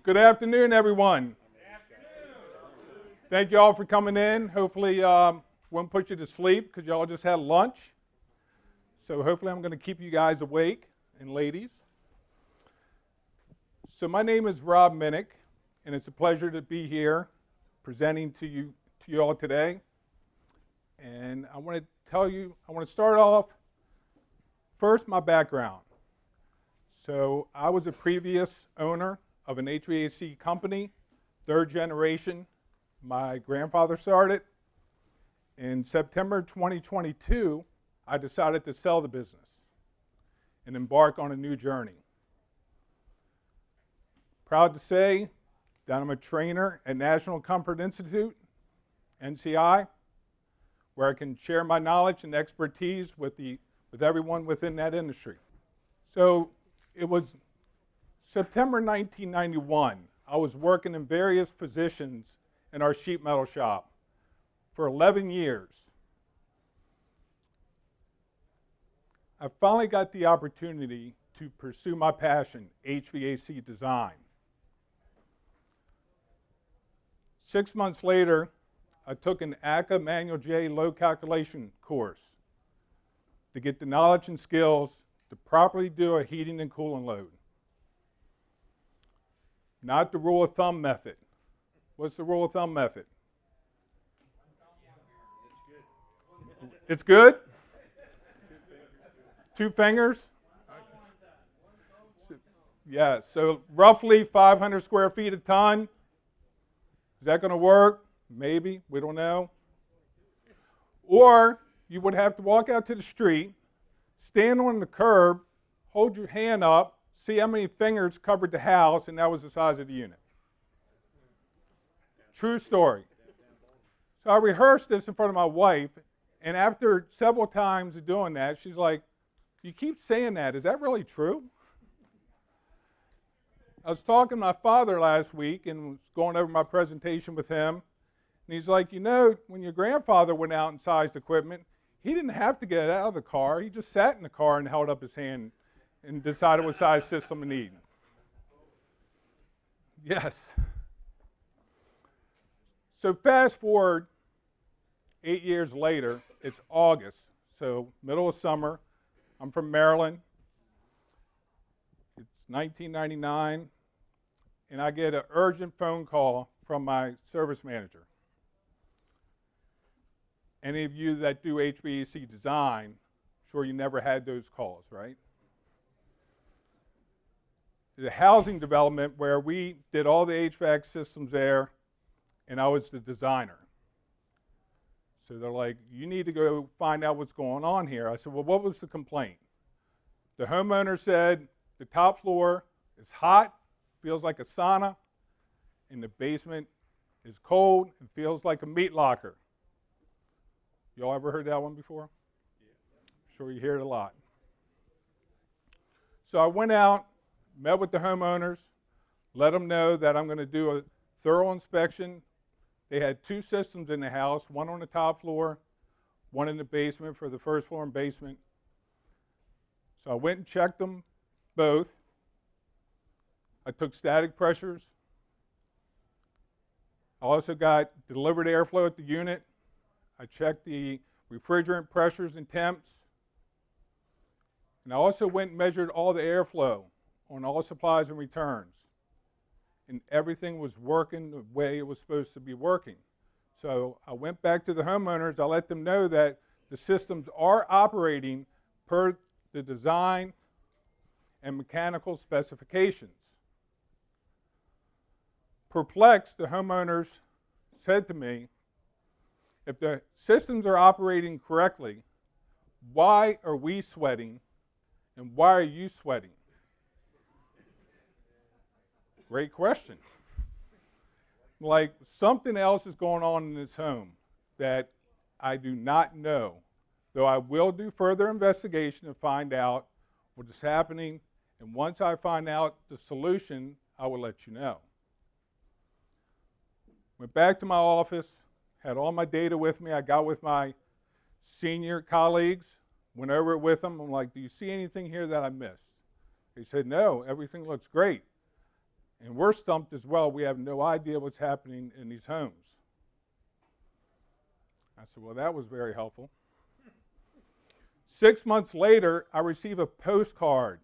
Good afternoon, everyone. Thank you all for coming in. Hopefully, won't put you to sleep because y'all just had lunch. So hopefully I'm going to keep you guys awake, and ladies. So my name is Rob Minnick, and it's a pleasure to be here presenting to you all today. And I want to start off first my background. So I was a previous owner of an HVAC company, third generation. My grandfather started. In September 2022, I decided to sell the business and embark on a new journey. Proud to say that I'm a trainer at National Comfort Institute, NCI, where I can share my knowledge and expertise with everyone within that industry. So it was September 1991. I was working in various positions in our sheet metal shop for 11 years. I finally got the opportunity to pursue my passion, HVAC design. 6 months later, I took an ACA Manual J load calculation course to get the knowledge and skills to properly do a heating and cooling load. Not the rule of thumb method. What's the rule of thumb method? It's good? 2 fingers? Yeah, so roughly 500 square feet a ton. Is that going to work? Maybe, we don't know. Or you would have to walk out to the street, stand on the curb, hold your hand up, see how many fingers covered the house, and that was the size of the unit. True story. So I rehearsed this in front of my wife, and after several times of doing that, she's like, "You keep saying that. Is that really true?" I was talking to my father last week and was going over my presentation with him, and he's like, when your grandfather went out and sized equipment, he didn't have to get out of the car. He just sat in the car and held up his hand and decided what size system he needed. Yes. So fast forward 8 years later, it's August, so middle of summer. I'm from Maryland. It's 1999, and I get an urgent phone call from my service manager. Any of you that do HVAC design, sure you never had those calls, right? The housing development where we did all the HVAC systems there, and I was the designer. So they're like, "You need to go find out what's going on here." I said, "Well, what was the complaint?" The homeowner said the top floor is hot, feels like a sauna, and the basement is cold and feels like a meat locker. Y'all ever heard that one before? Yeah. Sure you hear it a lot. So I went out, met with the homeowners, let them know that I'm going to do a thorough inspection. They had 2 systems in the house, one on the top floor, one in the basement for the first floor and basement. So I went and checked them both. I took static pressures. I also got delivered airflow at the unit. I checked the refrigerant pressures and temps. And I also went and measured all the airflow on all supplies and returns. And everything was working the way it was supposed to be working. So I went back to the homeowners. I let them know that the systems are operating per the design and mechanical specifications. Perplexed, the homeowners said to me, "If the systems are operating correctly, why are we sweating and why are you sweating?" Great question. Like, something else is going on in this home that I do not know, though I will do further investigation and find out what is happening, and once I find out the solution, I will let you know. Went back to my office, had all my data with me. I got with my senior colleagues, went over it with them. I'm like, "Do you see anything here that I missed?" They said, "No, everything looks great." And we're stumped as well. We have no idea what's happening in these homes. I said, well, that was very helpful. 6 months later, I receive a postcard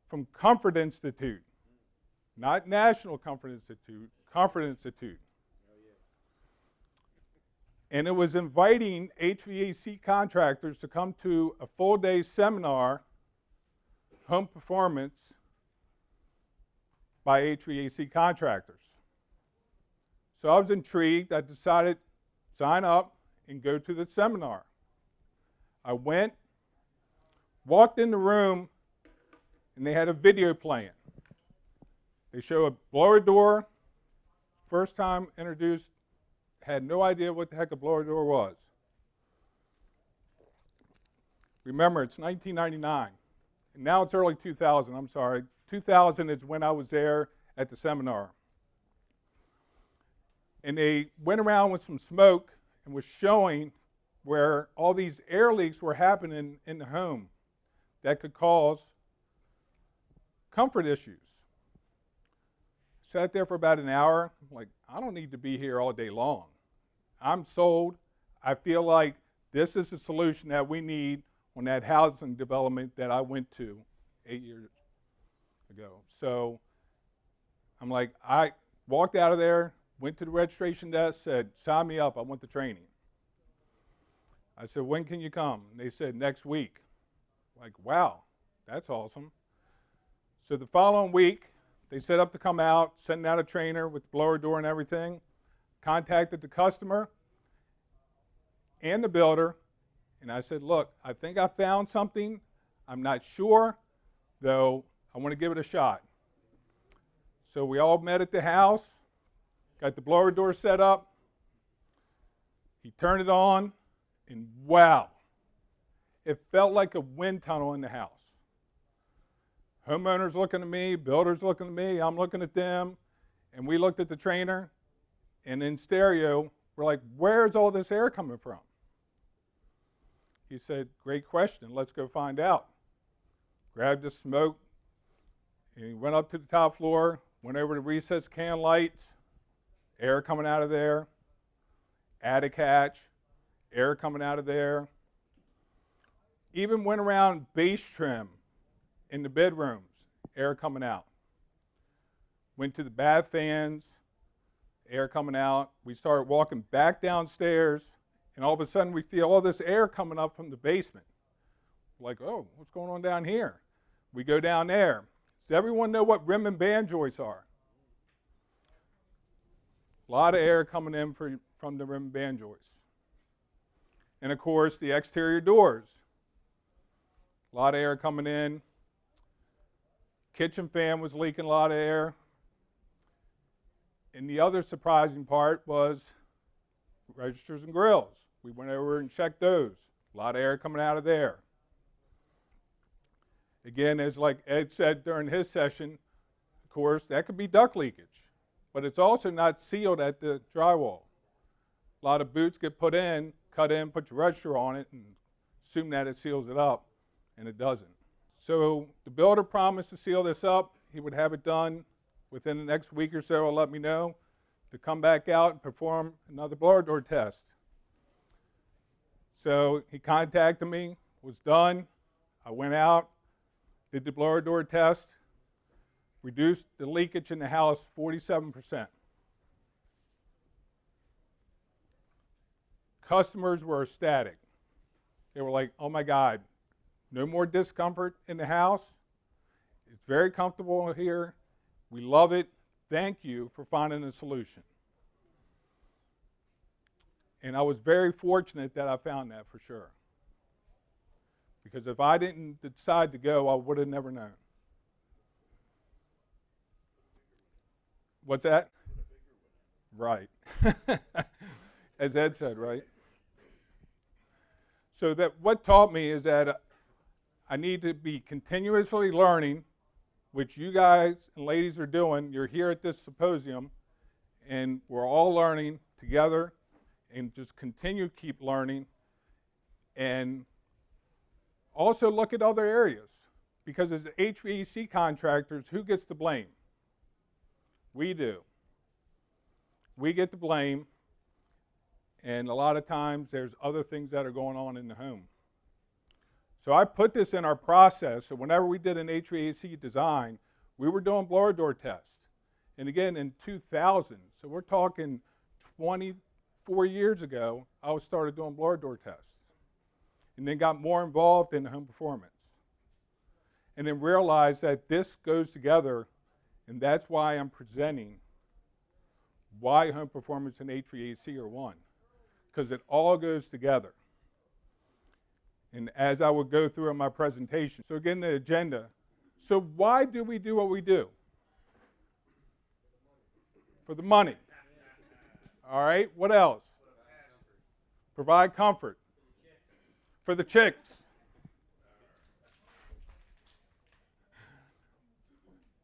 from Comfort Institute, not National Comfort Institute, Comfort Institute. And it was inviting HVAC contractors to come to a full-day seminar, Home Performance, by HVAC contractors. So I was intrigued. I decided to sign up and go to the seminar. I went, walked in the room, and they had a video playing. They show a blower door, first time introduced, had no idea what the heck a blower door was. Remember, it's 1999, and now it's early 2000, I'm sorry. 2000 is when I was there at the seminar. And they went around with some smoke and was showing where all these air leaks were happening in the home that could cause comfort issues. Sat there for about an hour. I'm like, I don't need to be here all day long. I'm sold. I feel like this is the solution that we need on that housing development that I went to 8 years ago. So I'm like, I walked out of there, went to the registration desk, said, sign me up, I want the training. I said, when can you come? And they said, next week. Like, wow, that's awesome. So the following week, they set up to come out, sending out a trainer with the blower door and everything, contacted the customer and the builder, and I said, look, I think I found something. I'm not sure, though I want to give it a shot. So we all met at the house, got the blower door set up. He turned it on, and wow, it felt like a wind tunnel in the house. Homeowners looking at me, builders looking at me, I'm looking at them, and we looked at the trainer, and in stereo, we're like, where's all this air coming from? He said, great question, let's go find out. Grabbed the smoke, and he went up to the top floor, went over to recessed can lights, air coming out of there, attic hatch, air coming out of there. Even went around base trim in the bedrooms, air coming out. Went to the bath fans, air coming out. We started walking back downstairs, and all of a sudden we feel all this air coming up from the basement. Like, oh, what's going on down here? We go down there. Does everyone know what rim and band joists are? A lot of air coming in from the rim and band joists. And of course, the exterior doors. A lot of air coming in. Kitchen fan was leaking a lot of air. And the other surprising part was registers and grills. We went over and checked those. A lot of air coming out of there. Again, as like Ed said during his session, of course, that could be duct leakage. But it's also not sealed at the drywall. A lot of boots get put in, cut in, put your register on it, and assume that it seals it up, and it doesn't. So the builder promised to seal this up. He would have it done within the next week or so, let me know, to come back out and perform another blower door test. So he contacted me, was done. I went out, did the blower door test, reduced the leakage in the house 47%. Customers were ecstatic. They were like, oh my God, no more discomfort in the house. It's very comfortable here. We love it. Thank you for finding a solution. And I was very fortunate that I found that for sure. Because if I didn't decide to go, I would have never known. What's that? Right. As Ed said, right? So that what taught me is that I need to be continuously learning, which you guys and ladies are doing. You're here at this symposium, and we're all learning together, and just continue to keep learning. And also look at other areas, because as HVAC contractors, who gets the blame? We do. We get the blame, and a lot of times there's other things that are going on in the home. So I put this in our process, so whenever we did an HVAC design, we were doing blower door tests. And again, in 2000, so we're talking 24 years ago, I started doing blower door tests. And then got more involved in home performance. And then realized that this goes together, and that's why I'm presenting why home performance and HVAC are one, because it all goes together. And as I will go through in my presentation, so again, the agenda. So why do we do what we do? For the money. All right, what else? Provide comfort. For the chicks.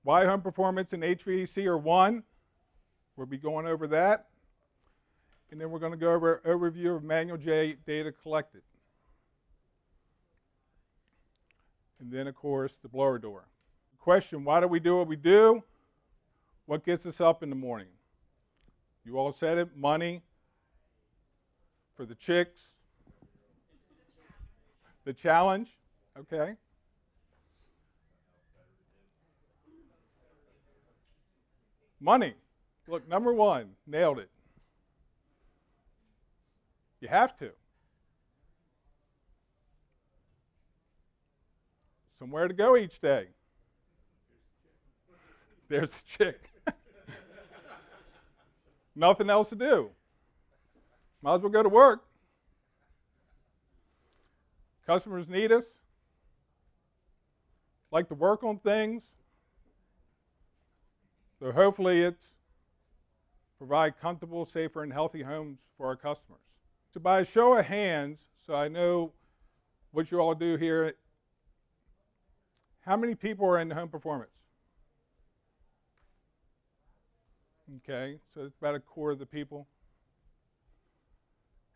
Why home performance and HVAC are one. We'll be going over that. And then we're going to go over an overview of Manual J data collected. And then, of course, the blower door. Question, why do we do what we do? What gets us up in the morning? You all said it, money. For the chicks. The challenge, okay. Money. Look, number one, nailed it. You have to. Somewhere to go each day. There's the chick. Nothing else to do. Might as well go to work. Customers need us. Like to work on things. So hopefully it's provide comfortable, safer, and healthy homes for our customers. So by a show of hands, so I know what you all do here, how many people are in home performance? Okay, so it's about a quarter of the people.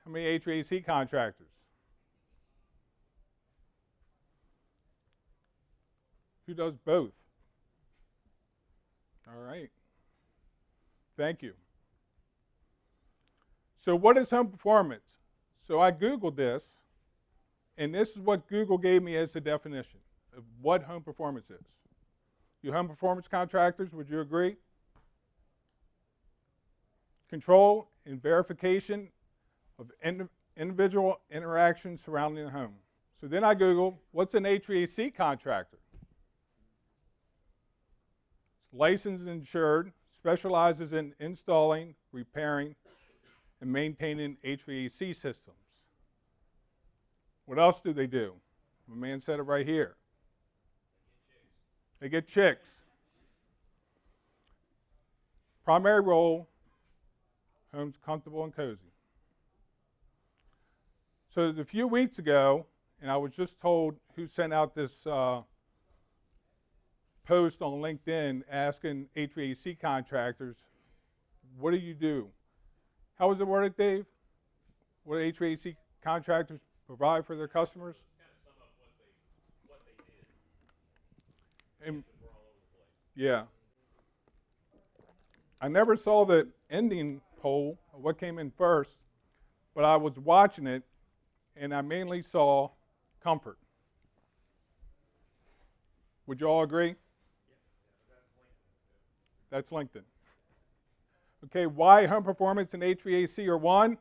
How many HVAC contractors? Who does both? All right. Thank you. So what is home performance? So I Googled this, and this is what Google gave me as the definition of what home performance is. You home performance contractors, would you agree? Control and verification of individual interactions surrounding the home. So then I Googled, what's an HVAC contractor? Licensed and insured, specializes in installing, repairing, and maintaining HVAC systems. What else do they do? My man said it right here. They get chicks. Primary role, homes comfortable and cozy. So a few weeks ago, and I was just told who sent out this post on LinkedIn asking HVAC contractors, what do you do? How was it worded, Dave? What do HVAC contractors provide for their customers? Kind of sum up what they did. And, yeah. I never saw the ending poll of what came in first, but I was watching it, and I mainly saw comfort. Would you all agree? That's LinkedIn. Okay, why home performance and HVAC are one?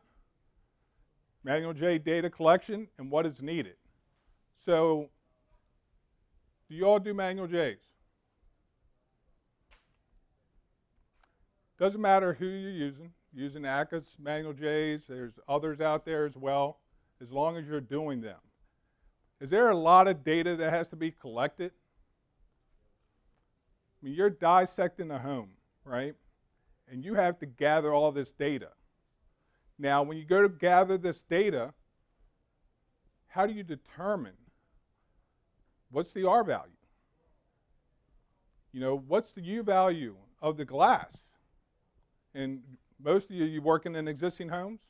Manual J data collection and what is needed. So, do you all do Manual J's? Doesn't matter who you're using ACCA's Manual J's, there's others out there as well, as long as you're doing them. Is there a lot of data that has to be collected? I mean, you're dissecting a home, right? And you have to gather all this data. Now, when you go to gather this data, how do you determine what's the R value? You know, what's the U value of the glass? And most of you working in existing homes?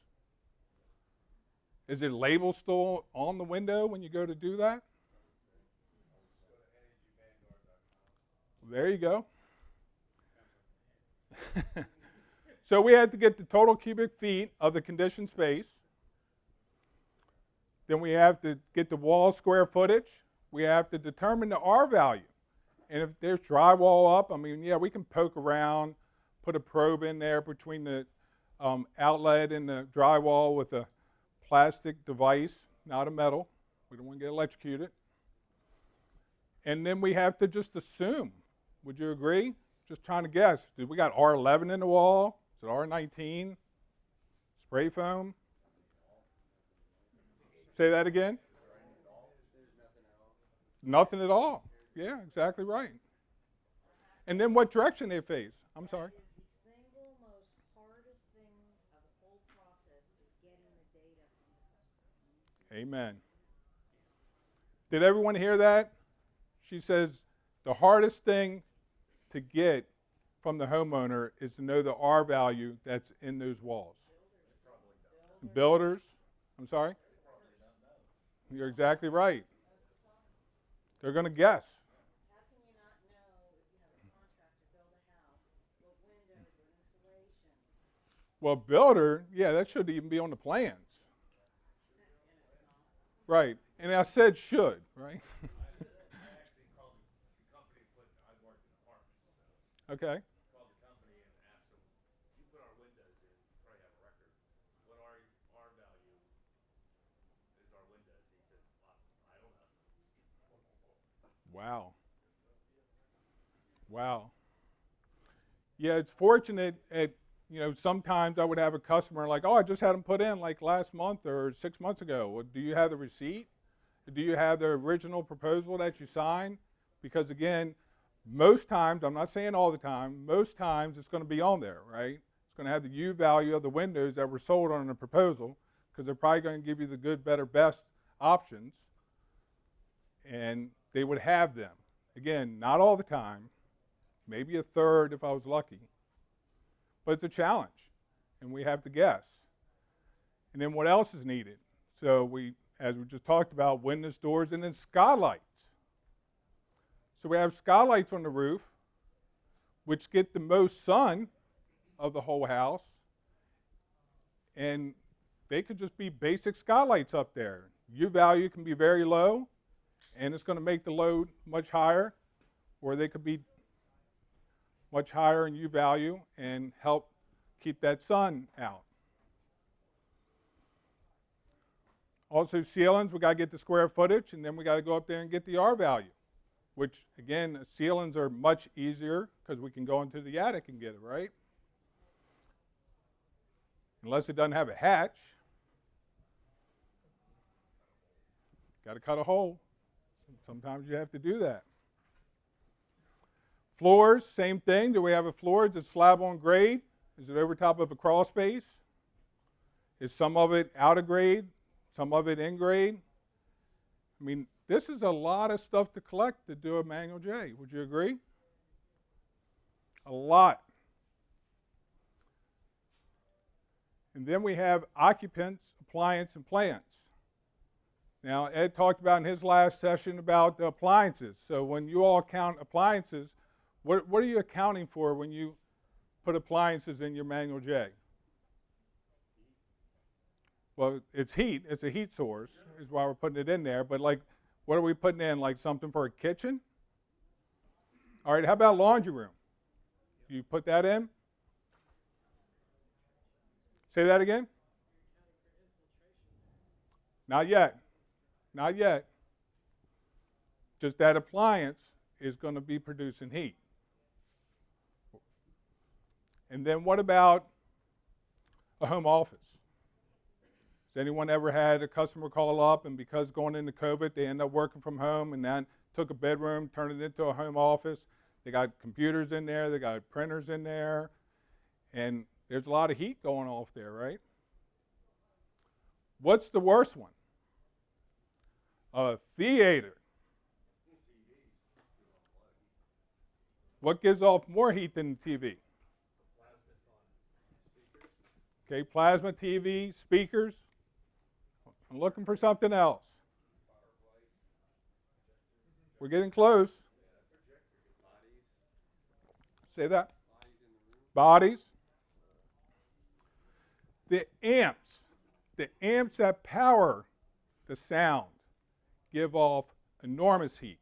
Is it label still on the window when you go to do that? There you go. So we had to get the total cubic feet of the conditioned space. Then we have to get the wall square footage. We have to determine the R value. And if there's drywall up, I mean, yeah, we can poke around, put a probe in there between the outlet and the drywall with a plastic device, not a metal. We don't want to get electrocuted. And then we have to just assume. Would you agree? Just trying to guess. Did we got R11 in the wall? Is it R19? Spray foam? Say that again? Nothing at all. Yeah, exactly right. And then what direction they face? I'm sorry. That is the single most hardest thing of the whole process is getting the data from the customer. Amen. Did everyone hear that? She says the hardest thing to get from the homeowner is to know the R value that's in those walls. Builders, I'm sorry? You're exactly right. They're going to guess. How can you not know if you have a contractor build a house, what windows or insulation? Well, builder, yeah, that should even be on the plans. Right. And I said should, right? Okay. Called the company and asked them, you put our windows in, probably have a record. What our value is our windows? He said, I don't know. Wow. Wow. Yeah, it's fortunate sometimes I would have a customer like, oh, I just had them put in like last month or 6 months ago. Well, do you have the receipt? Do you have the original proposal that you signed? Because again, most times, I'm not saying all the time, most times it's going to be on there, right? It's going to have the U value of the windows that were sold on the proposal because they're probably going to give you the good, better, best options. And they would have them. Again, not all the time, maybe a third if I was lucky. But it's a challenge, and we have to guess. And then what else is needed? So as we just talked about, windows, doors, and then skylights. So we have skylights on the roof, which get the most sun of the whole house. And they could just be basic skylights up there. U value can be very low, and it's going to make the load much higher, or they could be much higher in U value and help keep that sun out. Also ceilings, we got to get the square footage, and then we got to go up there and get the R value, which again, ceilings are much easier because we can go into the attic and get it, right? Unless it doesn't have a hatch. Got to cut a hole. Sometimes you have to do that. Floors, same thing. Do we have a floor? Is it slab on grade? Is it over top of a crawl space? Is some of it out of grade? Some of it in grade? I mean, this is a lot of stuff to collect to do a manual J. Would you agree? A lot. And then we have occupants, appliance, and plants. Now, Ed talked about in his last session about the appliances. So when you all count appliances, what are you accounting for when you put appliances in your manual J? Well, it's heat. It's a heat source is why we're putting it in there. But like, what are we putting in? Like something for a kitchen? All right, how about laundry room? Do you put that in? Say that again? Not yet. Not yet. Just that appliance is going to be producing heat. And then what about a home office? Has anyone ever had a customer call up and because going into COVID, they end up working from home and then took a bedroom, turned it into a home office? They got computers in there, they got printers in there, and there's a lot of heat going off there, right? What's the worst one? A theater. What gives off more heat than the TV? Okay, plasma TV, speakers. I'm looking for something else. We're getting close. Say that. bodies. The amps that power the sound give off enormous heat.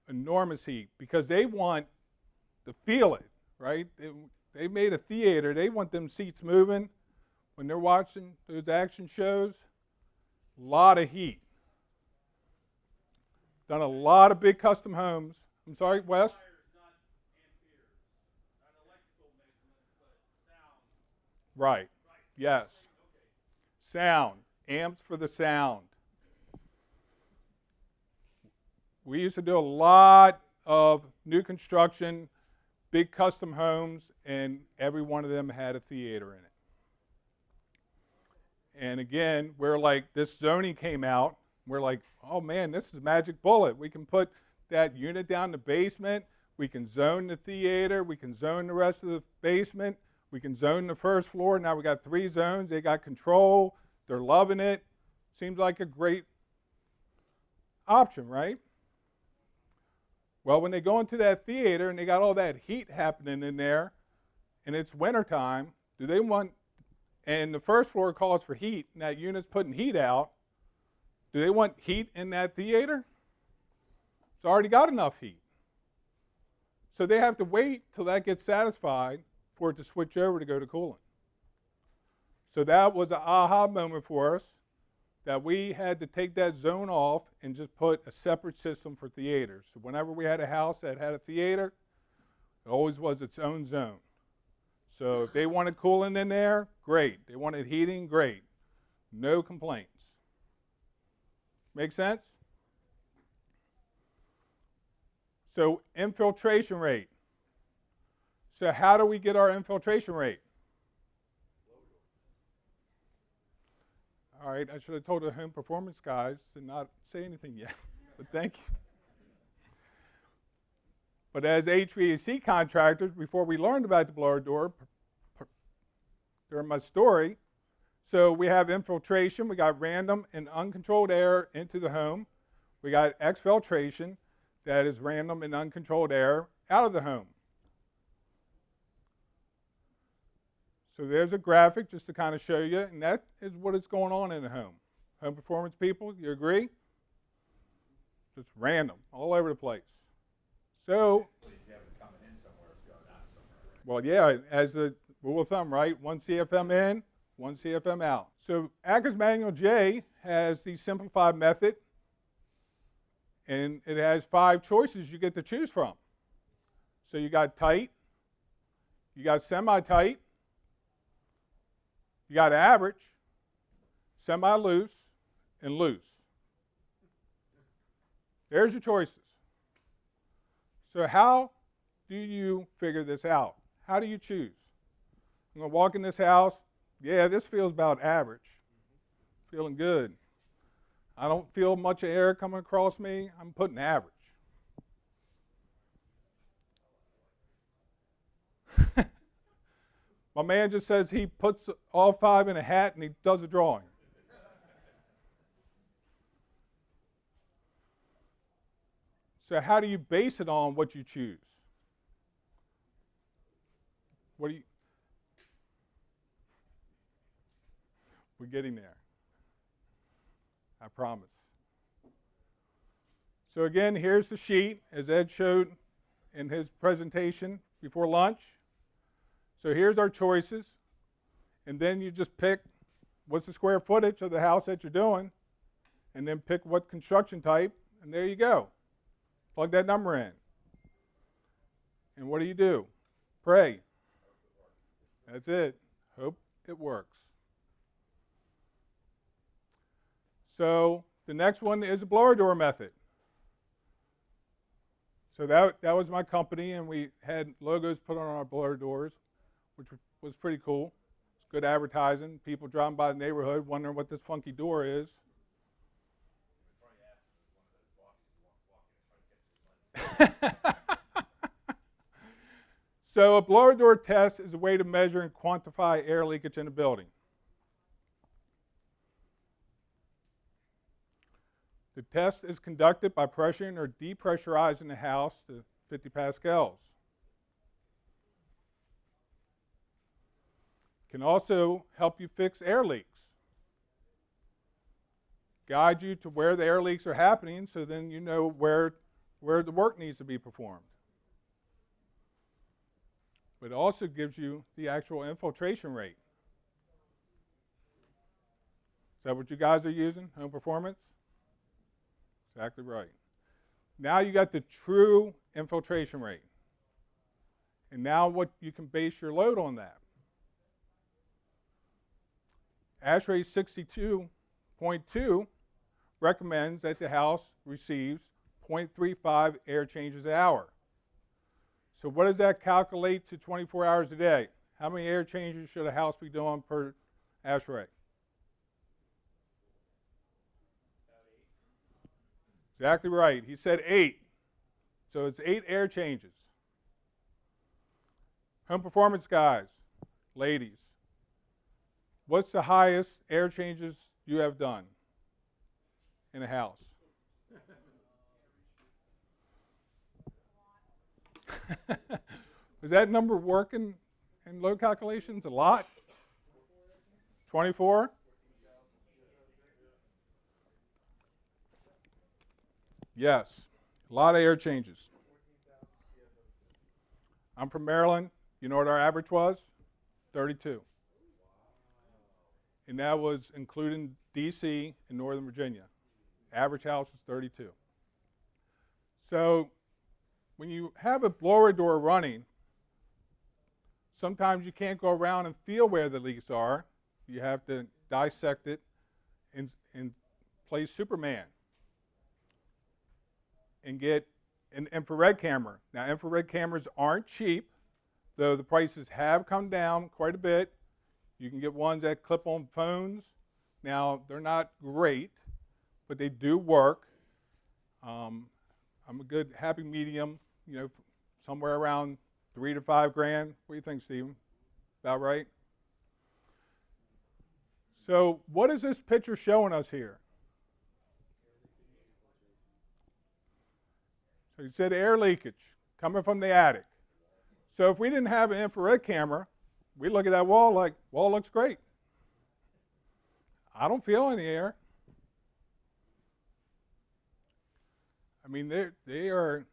Enormous heat, because they want to feel it, right? They made a theater. They want them seats moving when they're watching those action shows. A lot of heat. Done a lot of big custom homes. I'm sorry, Wes? Right. Yes. Sound. Amps for the sound. We used to do a lot of new construction, big custom homes, and every one of them had a theater in it. And again, we're like, this zoning came out. We're like, oh man, this is a magic bullet. We can put that unit down in the basement. We can zone the theater. We can zone the rest of the basement. We can zone the first floor. Now we got 3 zones. They got control. They're loving it. Seems like a great option, right? Well, when they go into that theater and they got all that heat happening in there, and it's wintertime, do they want, and the first floor calls for heat, and that unit's putting heat out, do they want heat in that theater? It's already got enough heat. So they have to wait till that gets satisfied for it to switch over to go to cooling. So that was an aha moment for us, that we had to take that zone off and just put a separate system for theaters. So whenever we had a house that had a theater, it always was its own zone. So if they wanted cooling in there, great. They wanted heating, great. No complaints. Make sense? So infiltration rate. So how do we get our infiltration rate? All right, I should have told the home performance guys to not say anything yet, but thank you. But as HVAC contractors, before we learned about the blower door, during my story, so we have infiltration. We got random and uncontrolled air into the home. We got exfiltration, that is random and uncontrolled air out of the home. So there's a graphic just to kind of show you, and that is what is going on in the home. Home performance people, you agree? Just random, all over the place. So, well, yeah, as the rule of thumb, right? 1 CFM in, 1 CFM out. So Acker's Manual J has the Simplified Method, and it has 5 choices you get to choose from. So you got tight, you got semi-tight, you got average, semi-loose, and loose. There's your choices. So how do you figure this out? How do you choose? I'm going to walk in this house. Yeah, this feels about average. Feeling good. I don't feel much air coming across me. I'm putting average. My man just says he puts all 5 in a hat and he does a drawing. So how do you base it on what you choose? What do you? We're getting there. I promise. So again, here's the sheet as Ed showed in his presentation before lunch. So here's our choices, and then you just pick what's the square footage of the house that you're doing, and then pick what construction type, and there you go. Plug that number in. And what do? Pray. That's it. Hope it works. So the next one is a blower door method. So that was my company, and we had logos put on our blower doors, which was pretty cool. It's good advertising. People driving by the neighborhood wondering what this funky door is. So a blower door test is a way to measure and quantify air leakage in a building. The test is conducted by pressuring or depressurizing the house to 50 pascals. Can also help you fix air leaks. Guide you to where the air leaks are happening so then you know where the work needs to be performed. But it also gives you the actual infiltration rate. Is that what you guys are using, Home Performance? Exactly right. Now you got the true infiltration rate. And now what you can base your load on that. ASHRAE 62.2 recommends that the house receives 0.35 air changes an hour. So what does that calculate to 24 hours a day? How many air changes should a house be doing per ASHRAE? Exactly right. He said 8. So it's 8 air changes. Home Performance guys, ladies, what's the highest air changes you have done in a house? Is that number working in load calculations? A lot? 24? Yes, a lot of air changes. I'm from Maryland. You know what our average was? 32. And that was including DC and Northern Virginia. Average house was 32. So when you have a blower door running, sometimes you can't go around and feel where the leaks are. You have to dissect it and play Superman and get an infrared camera. Now, infrared cameras aren't cheap, though the prices have come down quite a bit. You can get ones that clip on phones. Now, they're not great, but they do work. I'm a good happy medium, you know, somewhere around $3 to $5 grand. What do you think, Stephen? About right? So what is this picture showing us here? So you said air leakage coming from the attic. So if we didn't have an infrared camera, we look at that wall like, wall looks great. I don't feel any air. I mean, they are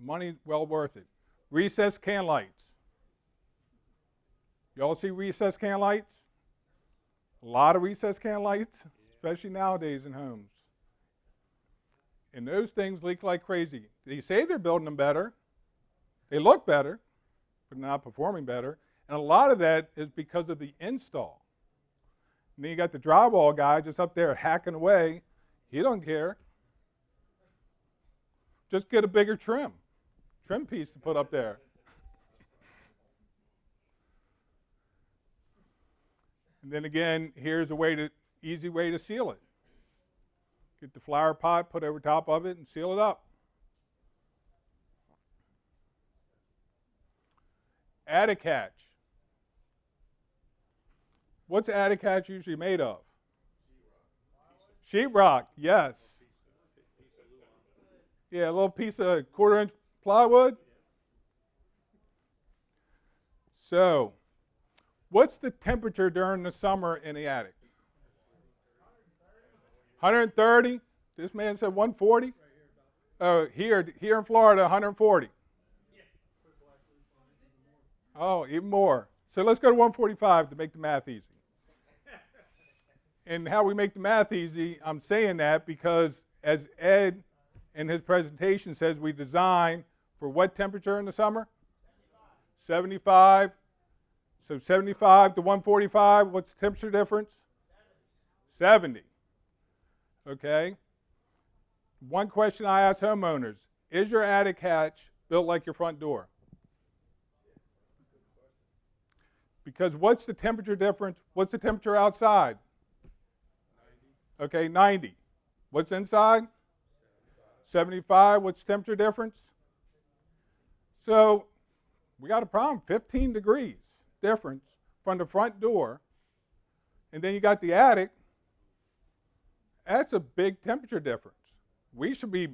money well worth it. Recessed can lights. You all see recessed can lights? A lot of recessed can lights, especially nowadays in homes. And those things leak like crazy. They say they're building them better. They look better, but not performing better. And a lot of that is because of the install. And then you got the drywall guy just up there hacking away. He don't care. Just get a bigger trim piece to put up there. And then again, here's a easy way to seal it. Get the flower pot, put over top of it, and seal it up. Attic hatch. What's attic hatch usually made of? Sheetrock, yes. Yeah, a little piece of 1/4-inch plywood. So, what's the temperature during the summer in the attic? 130? This man said 140? Oh, here in Florida, 140. Oh, even more. So let's go to 145 to make the math easy. And how we make the math easy, I'm saying that because as Ed in his presentation says, we design for what temperature in the summer? 75. So 75 to 145, what's the temperature difference? 70. Okay. One question I ask homeowners, is your attic hatch built like your front door? Because what's the temperature difference? What's the temperature outside? 90. Okay, 90. What's inside? 75. What's the temperature difference? So we got a problem, 15 degrees difference from the front door. And then you got the attic. That's a big temperature difference. We should be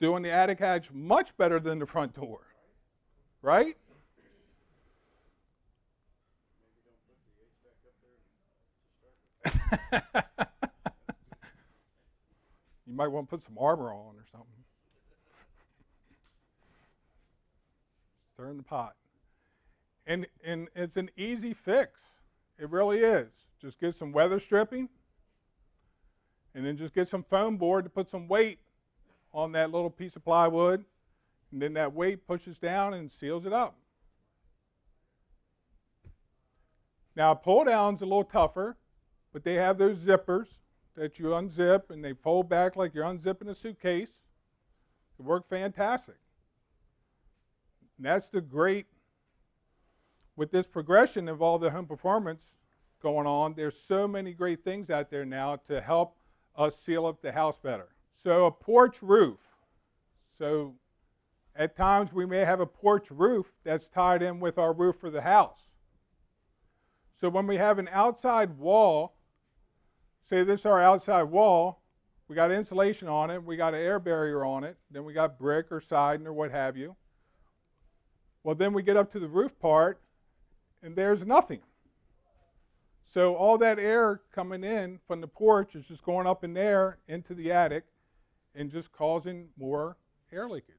doing the attic hatch much better than the front door, right? You might want to put some armor on or something. Stir in the pot. And it's an easy fix. It really is. Just get some weather stripping, and then just get some foam board to put some weight on that little piece of plywood, and then that weight pushes down and seals it up. Now, pull down's a little tougher, but they have those zippers that you unzip, and they fold back like you're unzipping a suitcase. It worked fantastic. And that's the great, with this progression of all the home performance going on, there's so many great things out there now to help us seal up the house better. So a porch roof. So at times we may have a porch roof that's tied in with our roof for the house. So when we have an outside wall, say this is our outside wall, we got insulation on it, we got an air barrier on it, then we got brick or siding or what have you. Well, then we get up to the roof part, and there's nothing. So all that air coming in from the porch is just going up in there into the attic and just causing more air leakage.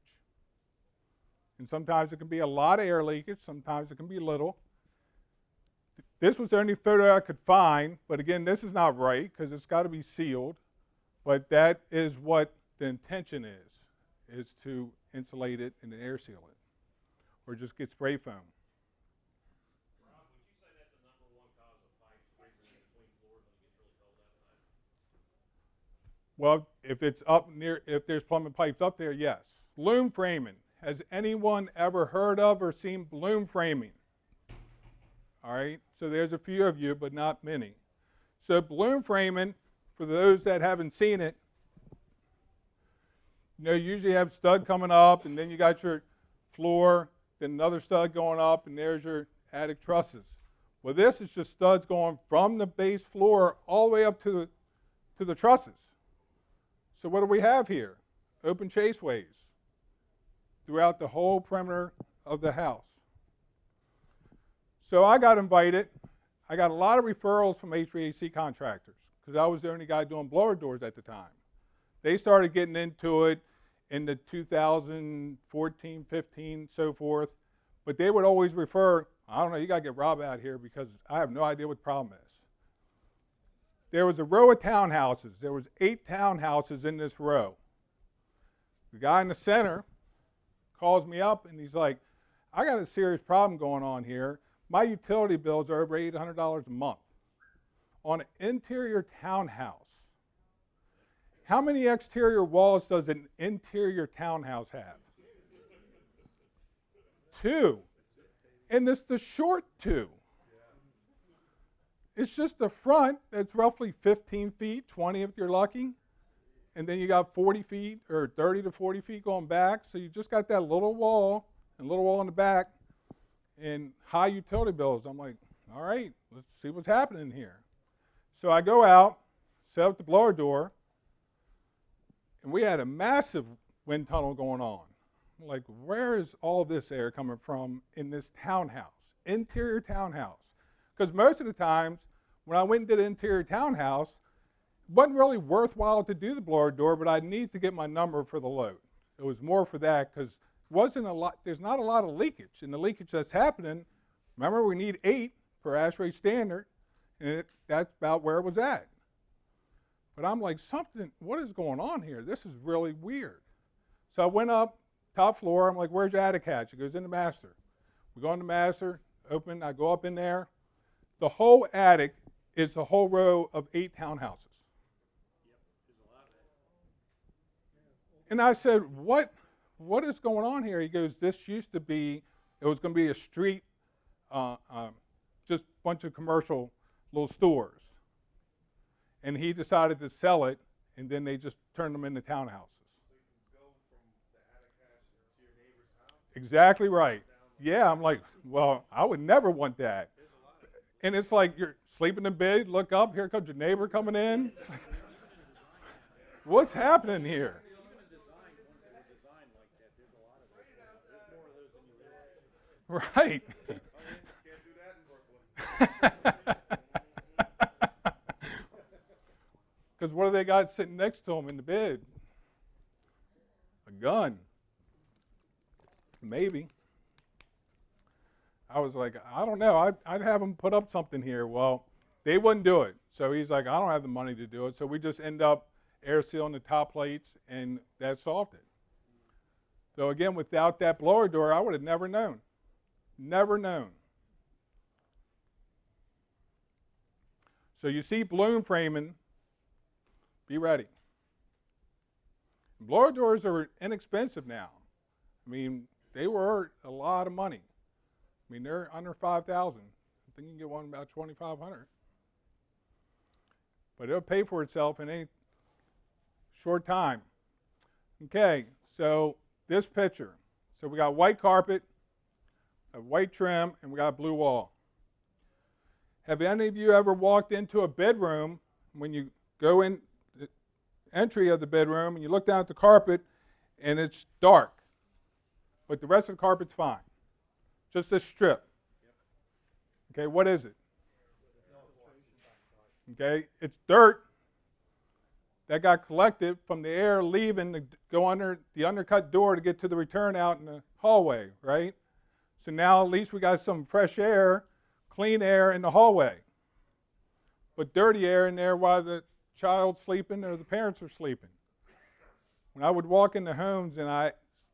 And sometimes it can be a lot of air leakage, sometimes it can be little. This was the only photo I could find, but again, this is not right because it's got to be sealed. But that is what the intention is to insulate it and air seal it, or just get spray foam. Rob, would you say that's the #1 cause of pipes breaking in between floors when it gets really cold outside? Well, if it's up near, if there's plumbing pipes up there, yes. Bloom framing. Has anyone ever heard of or seen bloom framing? All right, so there's a few of you, but not many. So bloom framing, for those that haven't seen it, you usually have stud coming up, and then you got your floor, then another stud going up, and there's your attic trusses. Well, this is just studs going from the base floor all the way up to the trusses. So what do we have here? Open chaseways throughout the whole perimeter of the house. So I got invited. I got a lot of referrals from HVAC contractors because I was the only guy doing blower doors at the time. They started getting into it in the 2014, 15, so forth. But they would always refer, I don't know, you got to get Rob out here because I have no idea what the problem is. There was a row of townhouses. There was 8 townhouses in this row. The guy in the center calls me up and he's like, I got a serious problem going on here. My utility bills are over $800 a month on an interior townhouse. How many exterior walls does an interior townhouse have? 2. And it's the short 2. It's just the front that's roughly 15 feet, 20 if you're lucky. And then you got 40 feet or 30 to 40 feet going back. So you just got that little wall and a little wall in the back and high utility bills. I'm like, all right, let's see what's happening here. So I go out, set up the blower door, and we had a massive wind tunnel going on. I'm like, where is all this air coming from in this townhouse, interior townhouse? Because most of the times when I went and did an interior townhouse, it wasn't really worthwhile to do the blower door, but I need to get my number for the load. It was more for that because there's not a lot of leakage. And the leakage that's happening, remember we need 8 per ASHRAE standard, and that's about where it was at. But I'm like, what is going on here? This is really weird. So I went up, top floor, I'm like, where's your attic hatch? It goes in the master. We go in the master, open, I go up in there. The whole attic is the whole row of 8 townhouses. And I said, what is going on here? He goes, this used to be, it was going to be a street, just a bunch of commercial little stores. And he decided to sell it, and then they just turned them into townhouses. So you can go from the attic hatch to your neighbor's house? Exactly right. Yeah, I'm like, well, I would never want that. And it's like you're sleeping in bed, look up, here comes your neighbor coming in. It's like, what's happening here? Right. Can't do that in Brooklyn. Because what do they got sitting next to them in the bed? A gun. Maybe. I was like, I don't know. I'd have them put up something here. Well, they wouldn't do it. So he's like, I don't have the money to do it. So we just end up air sealing the top plates, and that solved it. So again, without that blower door, I would have never known. Never known. So you see balloon framing, be ready. Blower doors are inexpensive now. I mean, they were a lot of money. I mean, they're under $5,000. I think you can get one about $2,500. But it'll pay for itself in a short time. Okay, so this picture. So we got white carpet, a white trim, and we got a blue wall. Have any of you ever walked into a bedroom, when you go in the entry of the bedroom and you look down at the carpet and it's dark, but the rest of the carpet's fine? Just a strip. Okay, what is it? Okay, it's dirt that got collected from the air leaving to go under the undercut door to get to the return out in the hallway, right? So now at least we got some fresh air, clean air in the hallway. But dirty air in there while the child's sleeping or the parents are sleeping. When I would walk into homes and I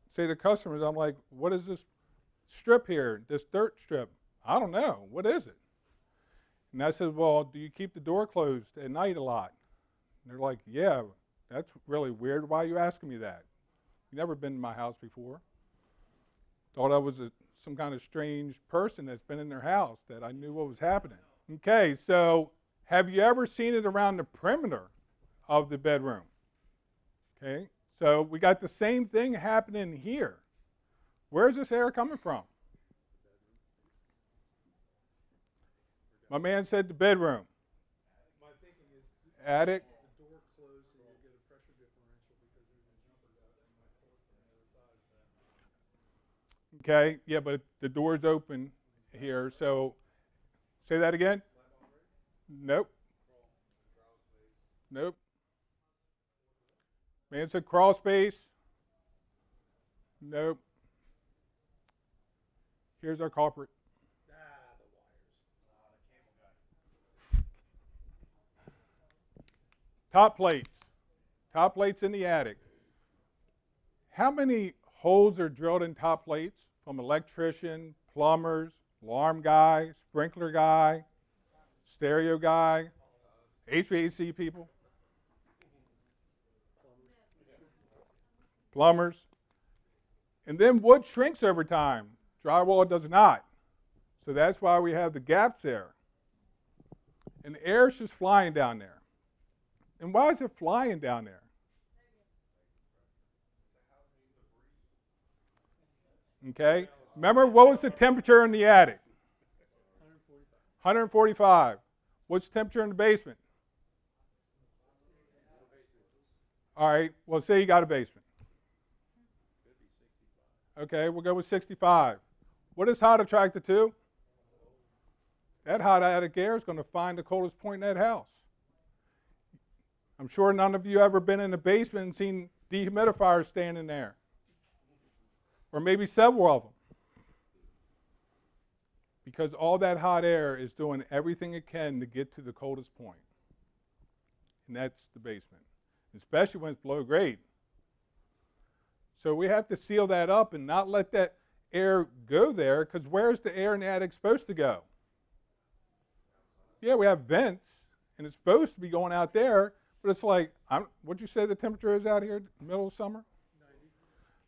say to customers, I'm like, what is this strip here, this dirt strip? I don't know. What is it? And I said, well, do you keep the door closed at night a lot? And they're like, yeah, that's really weird. Why are you asking me that? You've never been to my house before. Thought I was some kind of strange person that's been in their house, that I knew what was happening. Okay, so have you ever seen it around the perimeter of the bedroom? Okay, so we got the same thing happening here. Where's this air coming from? My man said the bedroom. My thinking is Attic. the door closed and you get a pressure differential because there's a jumper guy that might pull it from the other side of that. Okay, yeah, but the door's open here, so say that again? Nope. Nope. Man said crawl space. Nope. Here's our culprit. The wires. Top plates. Top plates in the attic. How many holes are drilled in top plates from electrician, plumbers, alarm guy, sprinkler guy, stereo guy, HVAC people? Plumbers. And then wood shrinks over time. Drywall does not. So that's why we have the gaps there. And the air's just flying down there. And why is it flying down there? Okay. Remember, what was the temperature in the attic? 145. What's the temperature in the basement? All right. Well, say you got a basement. Okay, we'll go with 65. What is hot attracted to? That hot attic air is going to find the coldest point in that house. I'm sure none of you ever been in the basement and seen dehumidifiers standing there. Or maybe several of them. Because all that hot air is doing everything it can to get to the coldest point. And that's the basement. Especially when it's below grade. So we have to seal that up and not let that air go there, because where's the air in the attic supposed to go? Yeah, we have vents, and it's supposed to be going out there, but it's like, what'd you say the temperature is out here in the middle of summer?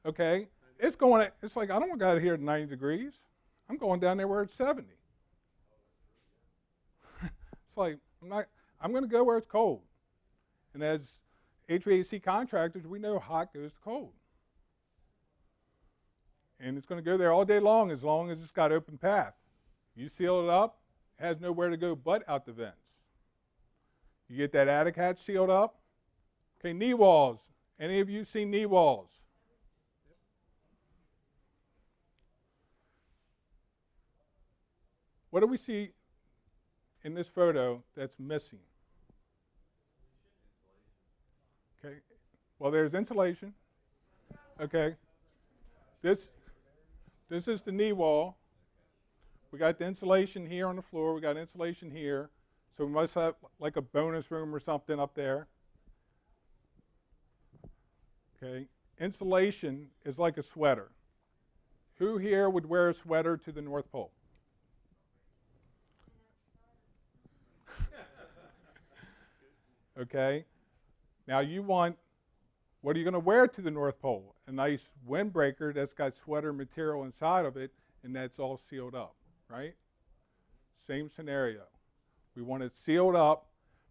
90. Okay, it's like, I don't want to go out here at 90 degrees. I'm going down there where it's 70. It's like, I'm going to go where it's cold. And as HVAC contractors, we know hot goes to cold. And it's going to go there all day long as it's got open path. You seal it up, it has nowhere to go but out the vents. You get that attic hatch sealed up. Okay, knee walls. Any of you seen knee walls? What do we see in this photo that's missing? Okay. Well, there's insulation. Okay. This is the knee wall. We got the insulation here on the floor. We got insulation here. So we must have like a bonus room or something up there. Okay. Insulation is like a sweater. Who here would wear a sweater to the North Pole? Okay. Now you want, what are you going to wear to the North Pole? A nice windbreaker that's got sweater material inside of it, and that's all sealed up, right? Same scenario. We want it sealed up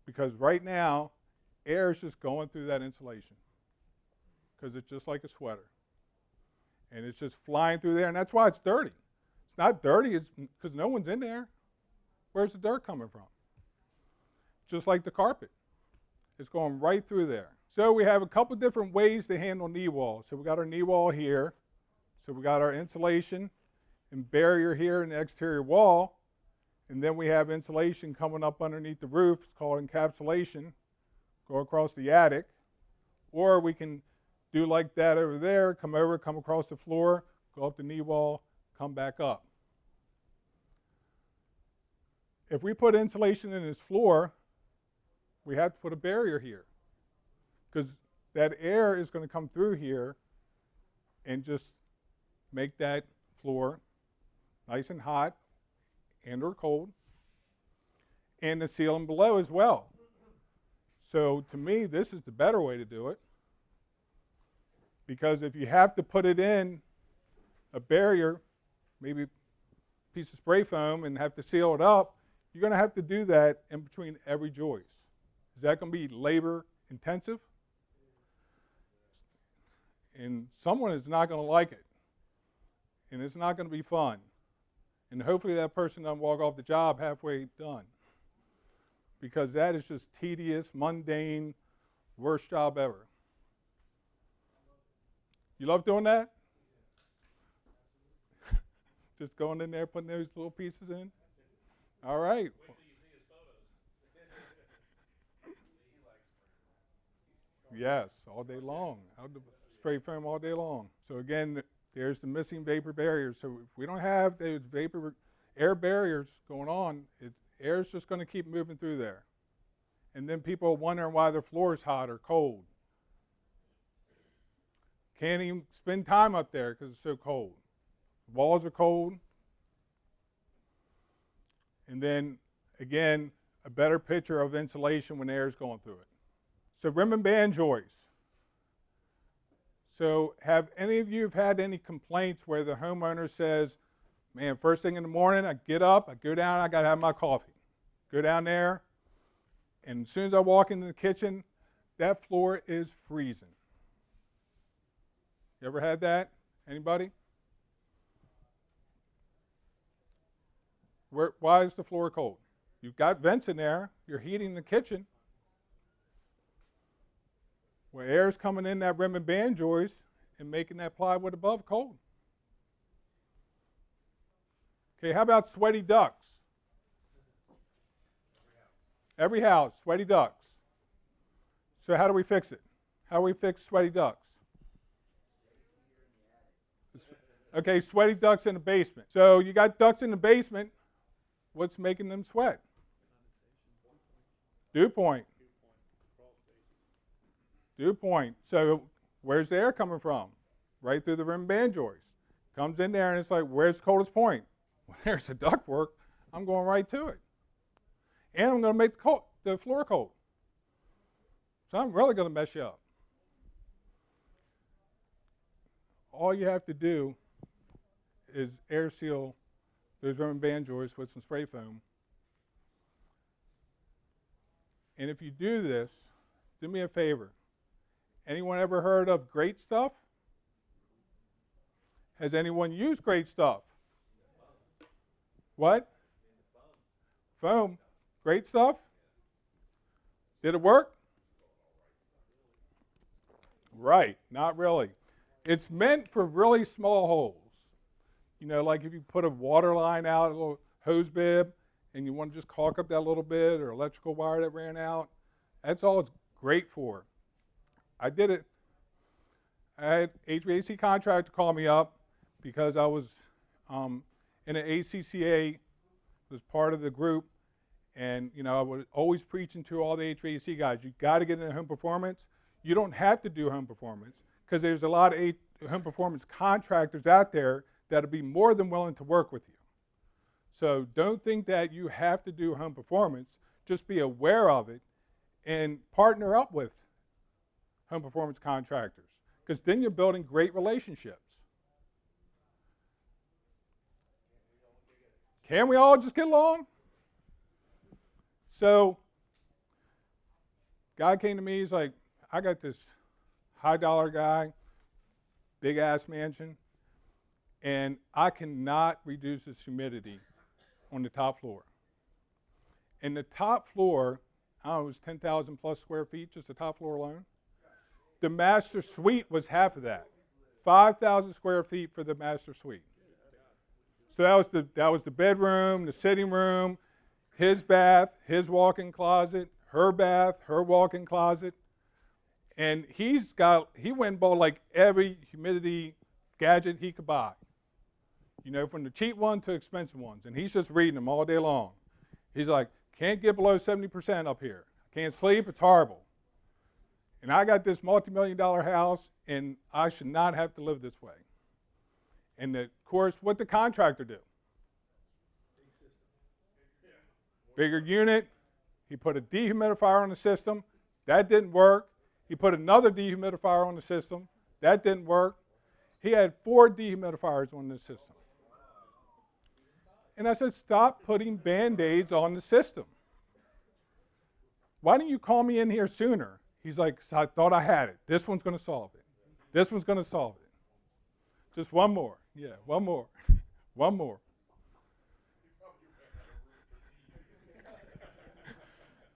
because right now, air is just going through that insulation because it's just like a sweater. And it's just flying through there, and that's why it's dirty. It's not dirty, it's because no one's in there. Where's the dirt coming from? Just like the carpet. It's going right through there. So we have a couple different ways to handle knee walls. So we got our knee wall here. So we got our insulation and barrier here in the exterior wall. And then we have insulation coming up underneath the roof. It's called encapsulation. Go across the attic. Or we can do like that over there, come over, come across the floor, go up the knee wall, come back up. If we put insulation in this floor, we have to put a barrier here because that air is going to come through here and just make that floor nice and hot and or cold, and the ceiling below as well. So to me, this is the better way to do it, because if you have to put it in a barrier, maybe a piece of spray foam, and have to seal it up, you're going to have to do that in between every joist. Is that going to be labor intensive? And someone is not going to like it. And it's not going to be fun. And hopefully that person doesn't walk off the job halfway done. Because that is just tedious, mundane, worst job ever. You love doing that? Just going in there, putting those little pieces in? All right. Wait till you see his photos. Yes, all day long. I'll do spray foam all day long. So again, there's the missing vapor barriers. So if we don't have those vapor air barriers going on, air's just going to keep moving through there. And then people are wondering why their floor is hot or cold. Can't even spend time up there because it's so cold. Walls are cold. And then, again, a better picture of insulation when air is going through it. So rim and band joists. So have any of you have had any complaints where the homeowner says, man, first thing in the morning, I get up, I go down, I got to have my coffee. Go down there, and as soon as I walk into the kitchen, that floor is freezing. You ever had that? Anybody? Why is the floor cold? You've got vents in there. You're heating the kitchen. Where air's coming in that rim and band joist and making that plywood above cold. Okay, how about sweaty ducts? Every house, sweaty ducts. So how do we fix it? How do we fix sweaty ducts? Okay, sweaty ducts in the basement. So you got ducts in the basement. What's making them sweat? Dew point. Dew point. So where's the air coming from? Right through the rim and band joist. Comes in there and it's like, where's the coldest point? Well, there's the ductwork. I'm going right to it. And I'm going to make the floor cold. So I'm really going to mess you up. All you have to do is air seal those rim and band joists with some spray foam. And if you do this, do me a favor. Anyone ever heard of Great Stuff? Has anyone used Great Stuff? What? Foam. Great Stuff? Did it work? Right, not really. It's meant for really small holes. You know, like if you put a water line out, a little hose bib, and you want to just caulk up that little bit, or electrical wire that ran out, that's all it's great for. I did it. I had HVAC contractor call me up because I was in an ACCA, was part of the group, and I was always preaching to all the HVAC guys, you got to get into home performance. You don't have to do home performance because there's a lot of home performance contractors out there that'll be more than willing to work with you. So don't think that you have to do home performance. Just be aware of it and partner up with home performance contractors, because then you're building great relationships. Can we all just get along? So, guy came to me, he's like, I got this high dollar guy, big ass mansion, and I cannot reduce this humidity on the top floor. And the top floor, I don't know, it was 10,000 plus square feet, just the top floor alone. The master suite was half of that, 5,000 square feet for the master suite. So that was the bedroom, the sitting room, his bath, his walk-in closet, her bath, her walk-in closet. And he went and bought like every humidity gadget he could buy. From the cheap one to expensive ones. And he's just reading them all day long. He's like, can't get below 70% up here. Can't sleep, it's horrible. And I got this multi-million-dollar house, and I should not have to live this way. And of course, what the contractor do? Bigger unit. He put a dehumidifier on the system. That didn't work. He put another dehumidifier on the system. That didn't work. He had 4 dehumidifiers on the system. And I said, stop putting Band-Aids on the system. Why didn't you call me in here sooner? He's like, so I thought I had it. This one's going to solve it. This one's going to solve it. Just one more. Yeah, one more. One more.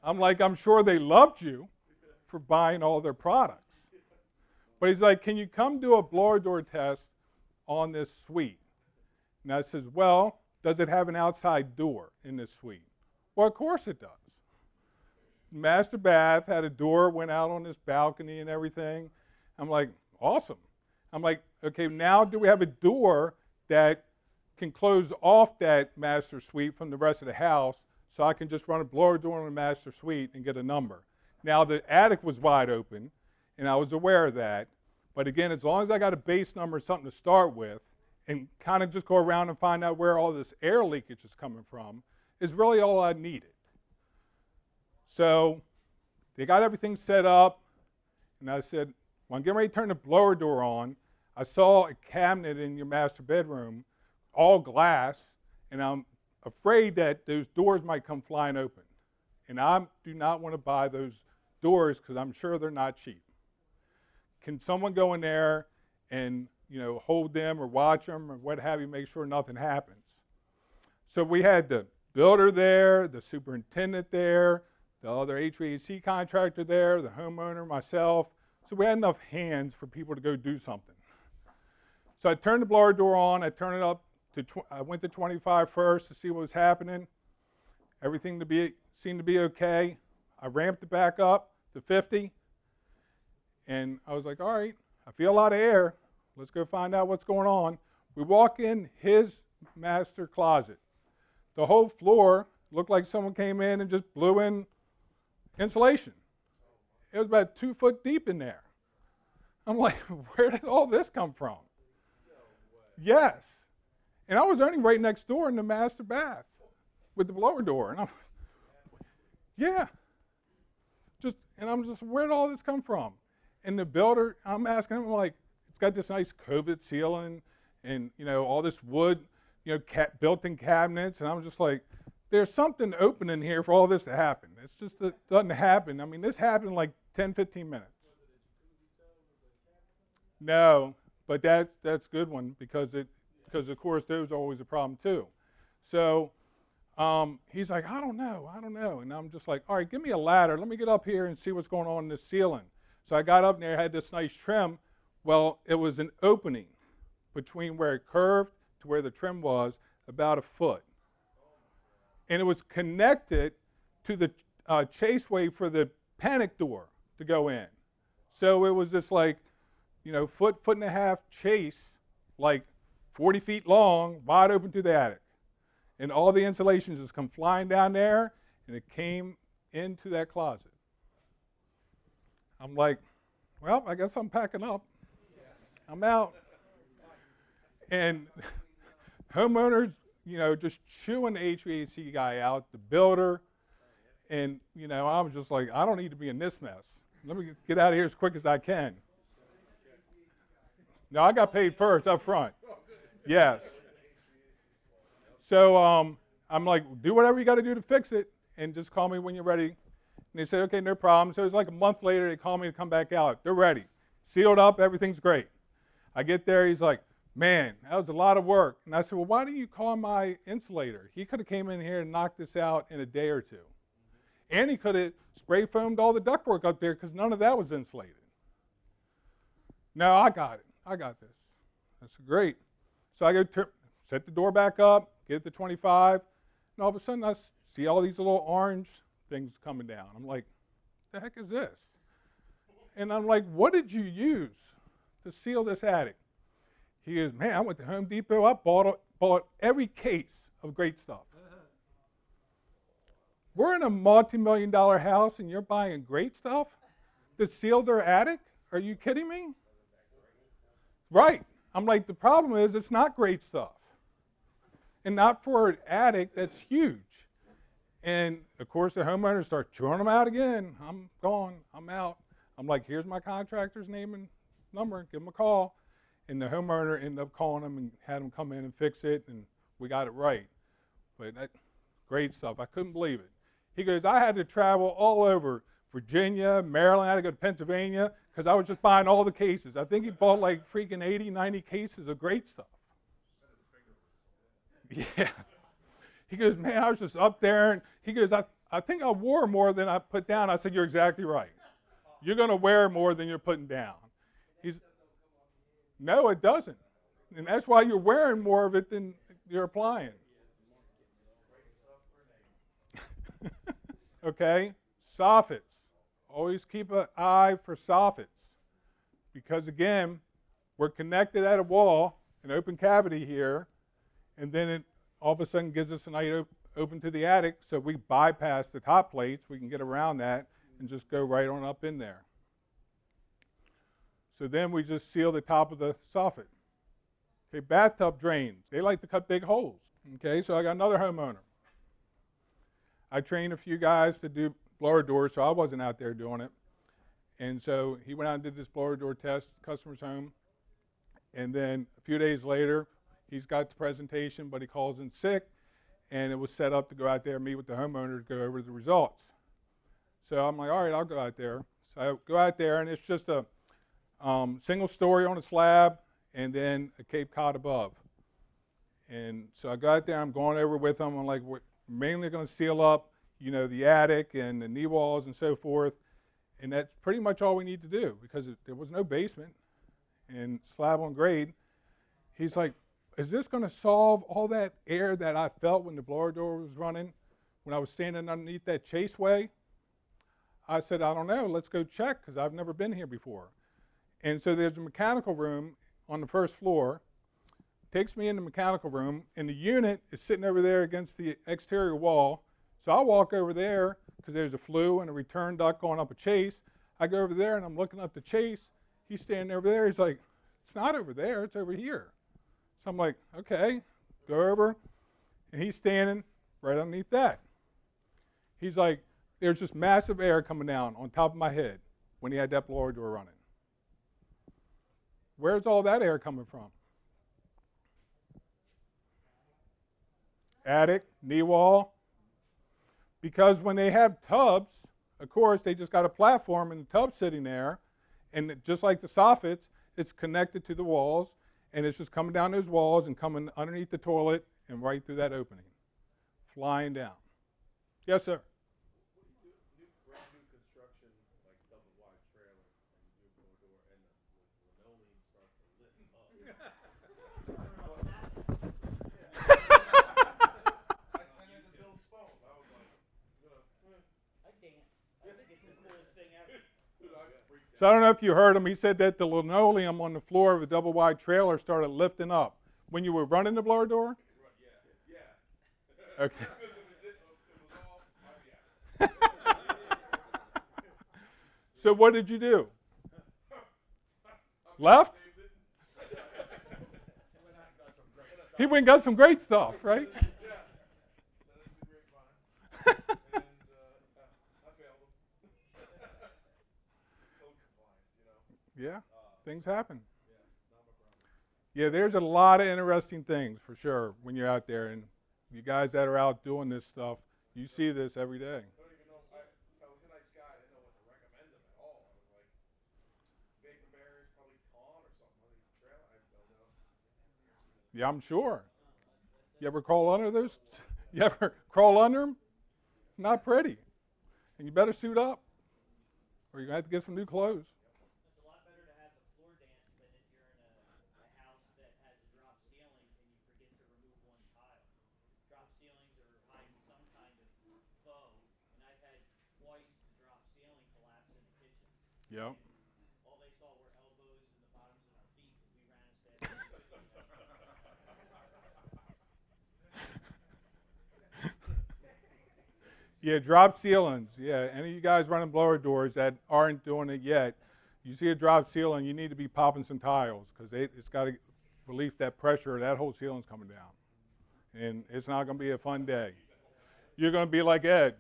I'm like, I'm sure they loved you for buying all their products. But he's like, can you come do a blower door test on this suite? And I says, well, does it have an outside door in this suite? Well, of course it does. Master bath had a door, went out on this balcony and everything. I'm like, awesome. I'm like, okay, now do we have a door that can close off that master suite from the rest of the house so I can just run a blower door on the master suite and get a number? Now, the attic was wide open, and I was aware of that. But again, as long as I got a base number, something to start with, and kind of just go around and find out where all this air leakage is coming from, is really all I needed. So they got everything set up, and I said, when I'm getting ready to turn the blower door on, I saw a cabinet in your master bedroom, all glass, and I'm afraid that those doors might come flying open. And I do not want to buy those doors because I'm sure they're not cheap. Can someone go in there and hold them or watch them or what have you, make sure nothing happens? So we had the builder there, the superintendent there, the other HVAC contractor there, the homeowner, myself. So we had enough hands for people to go do something. So I turned the blower door on. I turned it up to, I went to 25 first to see what was happening. Everything seemed to be okay. I ramped it back up to 50. And I was like, all right, I feel a lot of air. Let's go find out what's going on. We walk in his master closet. The whole floor looked like someone came in and just blew in insulation. It was about 2 foot deep in there. I'm like, where did all this come from? Yes. And I was only right next door in the master bath with the blower door. And yeah. I'm just, where did all this come from? And the builder, I'm asking him, like, it's got this nice COVID ceiling and, all this wood, built-in cabinets. And I'm just like, there's something open in here for all this to happen. It's just, it doesn't happen. I mean, this happened in like 10, 15 minutes. No, but that's a good one because of course those are always a problem too. So he's like, I don't know. And I'm just like, all right, give me a ladder. Let me get up here and see what's going on in this ceiling. So I got up there, had this nice trim. Well, it was an opening between where it curved to where the trim was, about a foot. And it was connected to the chaseway for the panic door to go in. So it was this like, foot and a half chase, like 40 feet long, wide open to the attic. And all the insulations just come flying down there, and it came into that closet. I'm like, well, I guess I'm packing up. I'm out. And homeowners, just chewing the HVAC guy out, the builder. And, I was just like, I don't need to be in this mess. Let me get out of here as quick as I can. No, I got paid first up front. Yes. So I'm like, do whatever you got to do to fix it, and just call me when you're ready. And they said, okay, no problem. So it was like a month later, they called me to come back out. They're ready. Sealed up, everything's great. I get there, he's like, man, that was a lot of work. And I said, well, why didn't you call my insulator? He could have came in here and knocked this out in a day or two. And he could have spray foamed all the ductwork up there because none of that was insulated. No, I got it. I got this. That's great. So I go set the door back up, get it to 25, and all of a sudden I see all these little orange things coming down. I'm like, the heck is this? And I'm like, what did you use to seal this attic? He goes, man, I went to Home Depot. I bought every case of great stuff. We're in a multi-million-dollar house, and you're buying great stuff to seal their attic? Are you kidding me? Right. I'm like, the problem is it's not great stuff. And not for an attic that's huge. And, of course, the homeowners start chewing them out again. I'm gone. I'm out. I'm like, here's my contractor's name and number. Give them a call. And the homeowner ended up calling them and had them come in and fix it, and we got it right. But great stuff. I couldn't believe it. He goes, I had to travel all over Virginia, Maryland. I had to go to Pennsylvania because I was just buying all the cases. I think he bought like freaking 80, 90 cases of great stuff. Yeah. He goes, man, I was just up there. And he goes, I think I wore more than I put down. I said, you're exactly right. You're going to wear more than you're putting down. No, it doesn't. And that's why you're wearing more of it than you're applying. Okay, soffits. Always keep an eye for soffits. Because again, we're connected at a wall, an open cavity here, and then it all of a sudden gives us an eye open to the attic, so we bypass the top plates. We can get around that and just go right on up in there. So then we just seal the top of the soffit. Okay, bathtub drains. They like to cut big holes. Okay, so I got another homeowner. I trained a few guys to do blower doors, so I wasn't out there doing it. And so he went out and did this blower door test, customer's home. And then a few days later, he's got the presentation, but he calls in sick, and it was set up to go out there and meet with the homeowner to go over the results. So I'm like, all right, I'll go out there. So I go out there, and it's just a single story on a slab and then a Cape Cod above. And so I go out there, I'm going over with them. I'm like, we're mainly going to seal up, the attic and the knee walls and so forth. And that's pretty much all we need to do because there was no basement and slab on grade. He's like, is this going to solve all that air that I felt when the blower door was running, when I was standing underneath that chaseway? I said, I don't know. Let's go check because I've never been here before. And so there's a mechanical room on the first floor. Takes me in the mechanical room, and the unit is sitting over there against the exterior wall. So I walk over there because there's a flue and a return duct going up a chase. I go over there, and I'm looking up the chase. He's standing over there. He's like, it's not over there. It's over here. So I'm like, okay, go over. And he's standing right underneath that. He's like, there's just massive air coming down on top of my head when he had that blower door running. Where's all that air coming from? Attic, knee wall. Because when they have tubs, of course, they just got a platform and the tub sitting there, and just like the soffits, it's connected to the walls, and it's just coming down those walls and coming underneath the toilet and right through that opening, flying down. Yes, sir? Brand new construction, like double wide trailer, and you do a door, and the linoleum starts to lift up. I sent it to Bill's phone. I was like, I dance. I think it's the coolest thing ever. dude, I freaked So I don't know if you heard him. He said that the linoleum on the floor of a double wide trailer started lifting up when you were running the blower door. Yeah. Okay. So what did you do? Left? He went and got some great stuff, right? Yeah. Sent it to the grapevine. And I failed him. Code compliance, you know. Yeah, things happen. Yeah, not my problem. Yeah, there's a lot of interesting things for sure when you're out there, and you guys that are out doing this stuff, you see this every day. I don't even know if I was a nice guy. I didn't know what to recommend him at all. I was like, vapor barriers probably con or something on these trail. I don't know. Yeah, I'm sure. You ever crawl under those? You ever crawl under them? It's not pretty. And you better suit up, or you're going to have to get some new clothes. It's a lot better to have the floor dance than if you're in a house that has a drop ceiling and you forget to remove one tile. Drop ceilings are hiding some kind of foe, and I've had twice the drop ceiling collapse in the kitchen. Yep. All they saw were elbows and the bottoms of our feet, and we ran as fast as we could. Yeah, drop ceilings. Yeah, any of you guys running blower doors that aren't doing it yet, you see a drop ceiling, you need to be popping some tiles because it's got to relieve that pressure. That whole ceiling's coming down, and it's not going to be a fun day. You're going to be like Ed.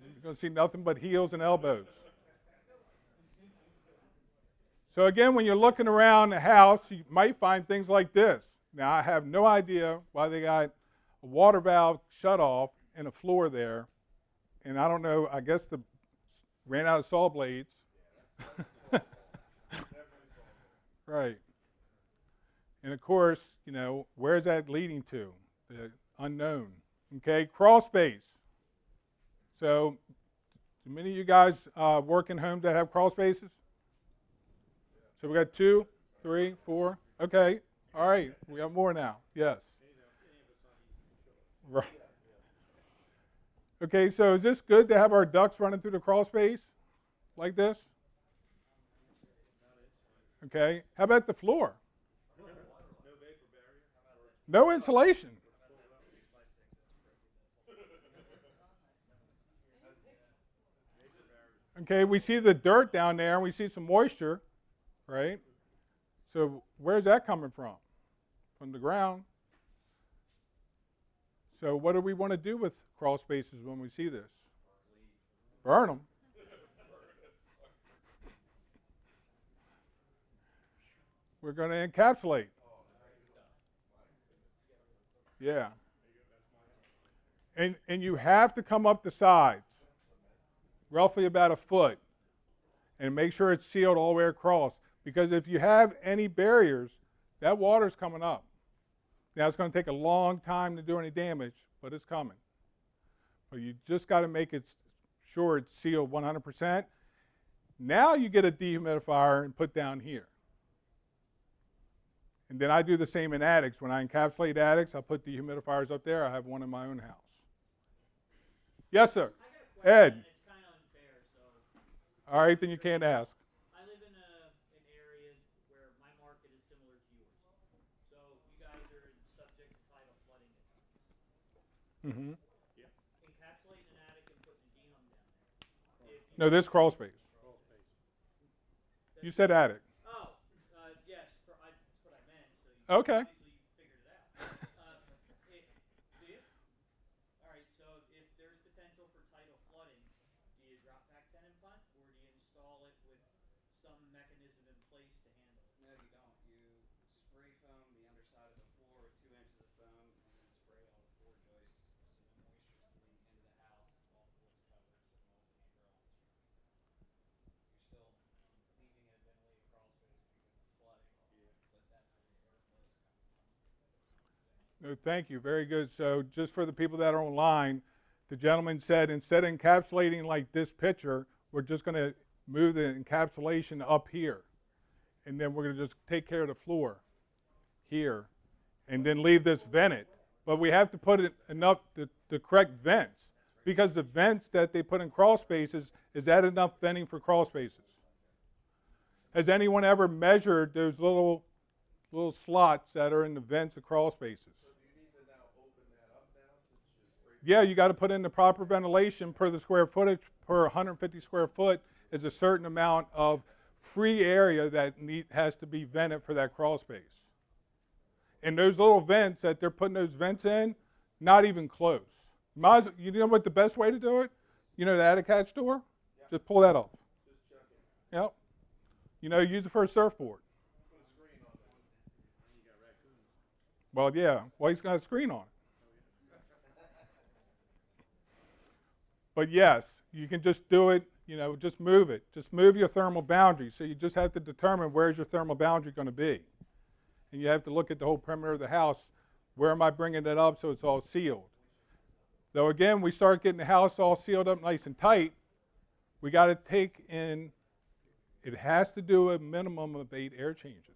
You're going to see nothing but heels and elbows. So again, when you're looking around the house, you might find things like this. Now, I have no idea why they got a water valve shut off and a floor there. And I don't know, I guess ran out of saw blades. Right. And of course, you know, where's that leading to? The unknown. Okay, crawl space. So, do many of you guys work in homes that have crawl spaces? So we got 2, 3, 4. Okay, all right, we have more now. Yes. Right. Okay, so is this good to have our ducts running through the crawl space like this? Okay, how about the floor? No insulation. Okay, we see the dirt down there and we see some moisture, right? So where's that coming from? From the ground. So what do we want to do with crawl spaces when we see this? Burn them. We're going to encapsulate. Yeah. And you have to come up the sides, roughly about 1 foot, and make sure it's sealed all the way across. Because if you have any barriers, that water's coming up. Now, it's going to take a long time to do any damage, but it's coming. But you just got to make it sure it's sealed 100%. Now you get a dehumidifier and put down here. And then I do the same in attics. When I encapsulate attics, I put dehumidifiers up there. I have one in my own house. Yes, sir. I got a question. Ed. It's kind of unfair, so. All right, then you can't ask. I live in an area where my market is similar to yours. So you guys are subject to tidal flooding. Mm-hmm. Encapsulating an attic and putting a dehum down there. If you No, this crawl space. You said attic. Oh, yes, that's what I meant. So you Okay. obviously you figured it out. Do you? All right. So if there's potential for tidal flooding, do you drop back tenant punt, or do you install it with some mechanism in place to handle it? No, you don't. You spray foam the underside of the floor with 2 inches of foam, and then spray all the floor joists so no moisture is bleeding into the house. All the floor's covered, so mold can't grow on the structure. You're still leaving a ventilated crawl space because of flooding, but that's where the airflow is coming from. No, thank you. Very good. So just for the people that are online, the gentleman said instead of encapsulating like this picture, we're just going to move the encapsulation up here. And then we're going to just take care of the floor here and then leave this vented. But we have to put it enough, the correct vents, because the vents that they put in crawl spaces, is that enough venting for crawl spaces? Has anyone ever measured those little slots that are in the vents of crawl spaces? So do you need to now open that up now since you're straight? Yeah, you got to put in the proper ventilation per the square footage. Per 150 square foot is a certain amount of free area that has to be vented for that crawl space. And those little vents that they're putting those vents in, not even close. You know what the best way to do it? You know the attic hatch door? Yeah. Just pull that off. Just check it. Yep. You know, use it for a surfboard. Put a screen on that. You got raccoons. Well, yeah. Well, he's got a screen on it. But yes, you can just do it, you know, just move it. Just move your thermal boundary. So you just have to determine where's your thermal boundary going to be. And you have to look at the whole perimeter of the house. Where am I bringing it up so it's all sealed? Though again, we start getting the house all sealed up nice and tight, we got to take in, it has to do a minimum of 8 air changes.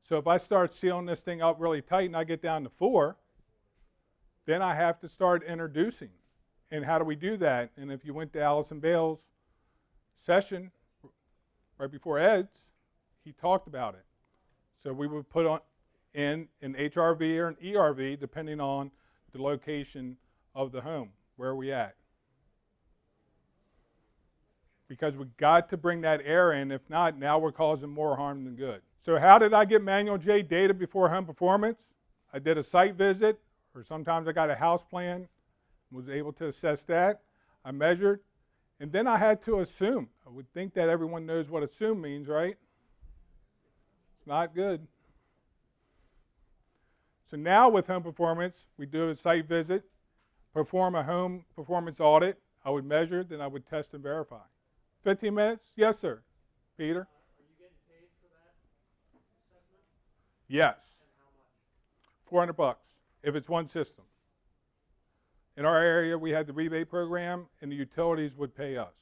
So if I start sealing this thing up really tight and I get down to 4, then I have to start introducing. And how do we do that? And if you went to Allison Bale's session right before Ed's, he talked about it. So we would put on in an HRV or an ERV depending on the location of the home. Where are we at? Because we got to bring that air in. If not, now we're causing more harm than good. So how did I get Manual J data before home performance? I did a site visit, or sometimes I got a house plan, was able to assess that. I measured, and then I had to assume. I would think that everyone knows what assume means, right? It's not good. So now with home performance, we do a site visit, perform a home performance audit. I would measure, then I would test and verify. 15 minutes? Yes, sir. Peter? Are you getting paid for that assessment? Yes. And how much? $400 if it's one system. In our area, we had the rebate program, and the utilities would pay us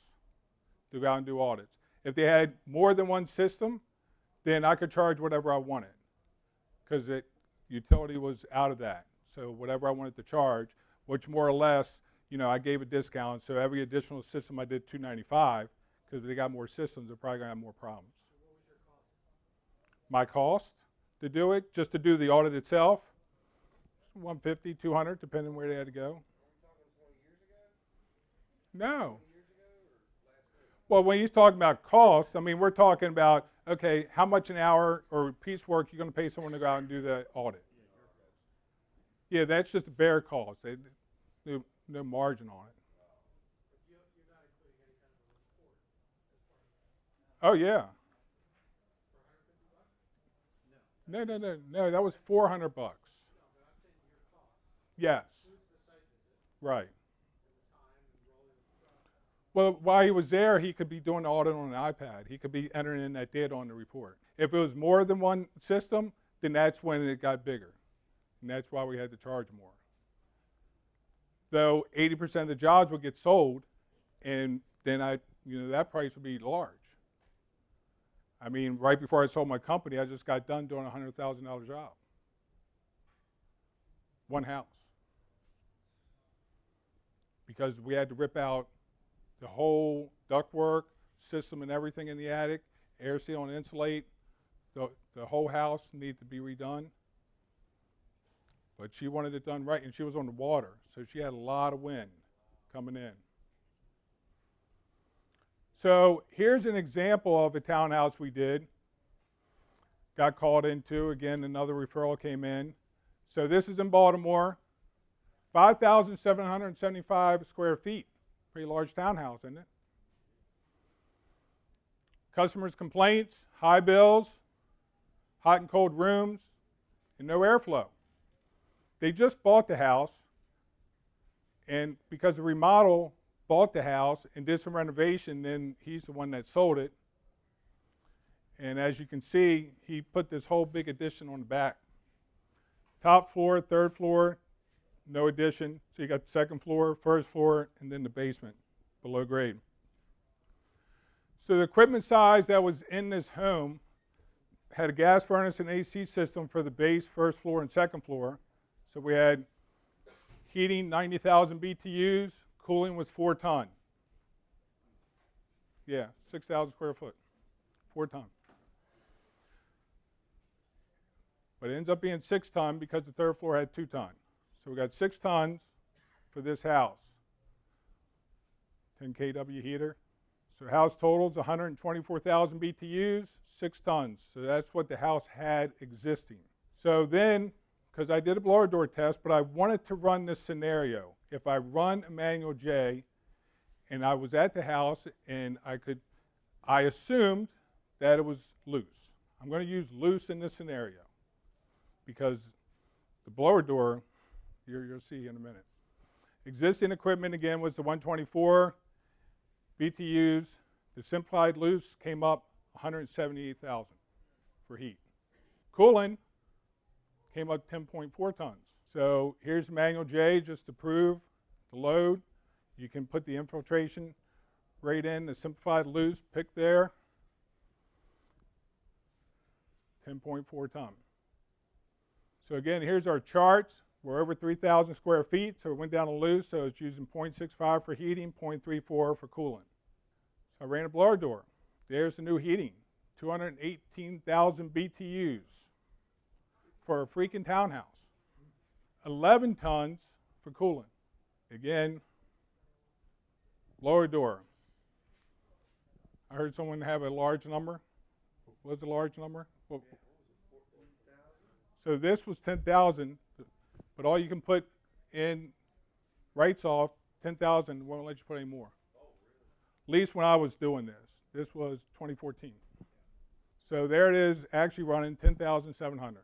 to go out and do audits. If they had more than one system, then I could charge whatever I wanted because the utility was out of that. So whatever I wanted to charge, which more or less, you know, I gave a discount. So every additional system I did $295 because if they got more systems, they're probably going to have more problems. So what was your cost? My cost to do it, just to do the audit itself, $150, $200, depending where they had to go. No. Well, when he's talking about cost, I mean, we're talking about, okay, how much an hour or piecework you're going to pay someone to go out and do the audit. Yeah, that's just a bare cost. No margin on it. You're not including any kind of a report as part of that. Oh, yeah. For $150? No, that was $400. No, but I'm saying your cost. Yes. Includes the site visit Right. and the time and rolling the truck. Well, while he was there, he could be doing the audit on an iPad. He could be entering in that data on the report. If it was more than one system, then that's when it got bigger. And that's why we had to charge more. Though 80% of the jobs would get sold, and then that price would be large. I mean, right before I sold my company, I just got done doing a $100,000 job. One house. Because we had to rip out the whole ductwork system and everything in the attic, air seal and insulate. The whole house needed to be redone. But she wanted it done right, and she was on the water, so she had a lot of wind coming in. So here's an example of a townhouse we did. Got called into, again, another referral came in. So this is in Baltimore, 5,775 square feet. Pretty large townhouse, isn't it? Customers' complaints, high bills, hot and cold rooms, and no airflow. They just bought the house, and because the remodel bought the house and did some renovation, then he's the one that sold it. And as you can see, he put this whole big addition on the back. Top floor, third floor, no addition. So you got the second floor, first floor, and then the basement below grade. So the equipment size that was in this home had a gas furnace and AC system for the base, first floor, and second floor. So we had heating, 90,000 BTUs, cooling was 4 ton. Yeah, 6,000 square foot. 4 ton. But it ends up being 6 ton because the third floor had 2 ton. So we got 6 tons for this house. 10 kW heater. So house totals 124,000 BTUs, 6 tons. So that's what the house had existing. So then, because I did a blower door test, but I wanted to run this scenario. If I run a manual J and I was at the house and I assumed that it was loose. I'm going to use loose in this scenario because the blower door, you'll see in a minute. Existing equipment again was the 124 BTUs. The simplified loose came up 178,000 for heat. Cooling came up 10.4 tons. So here's manual J just to prove the load. You can put the infiltration rate in, the simplified loose, pick there, 10.4 ton. So again, here's our charts. We're over 3,000 square feet, so it went down to loose, so it's using 0.65 for heating, 0.34 for cooling. So I ran a blower door. There's the new heating, 218,000 BTUs for a freaking townhouse. 11 tons for cooling. Again, blower door. I heard someone have a large number. What was the large number? What? So this was 10,000, but all you can put in writes off 10,000 won't let you put any more. At least when I was doing this. This was 2014. So there it is, actually running 10,700.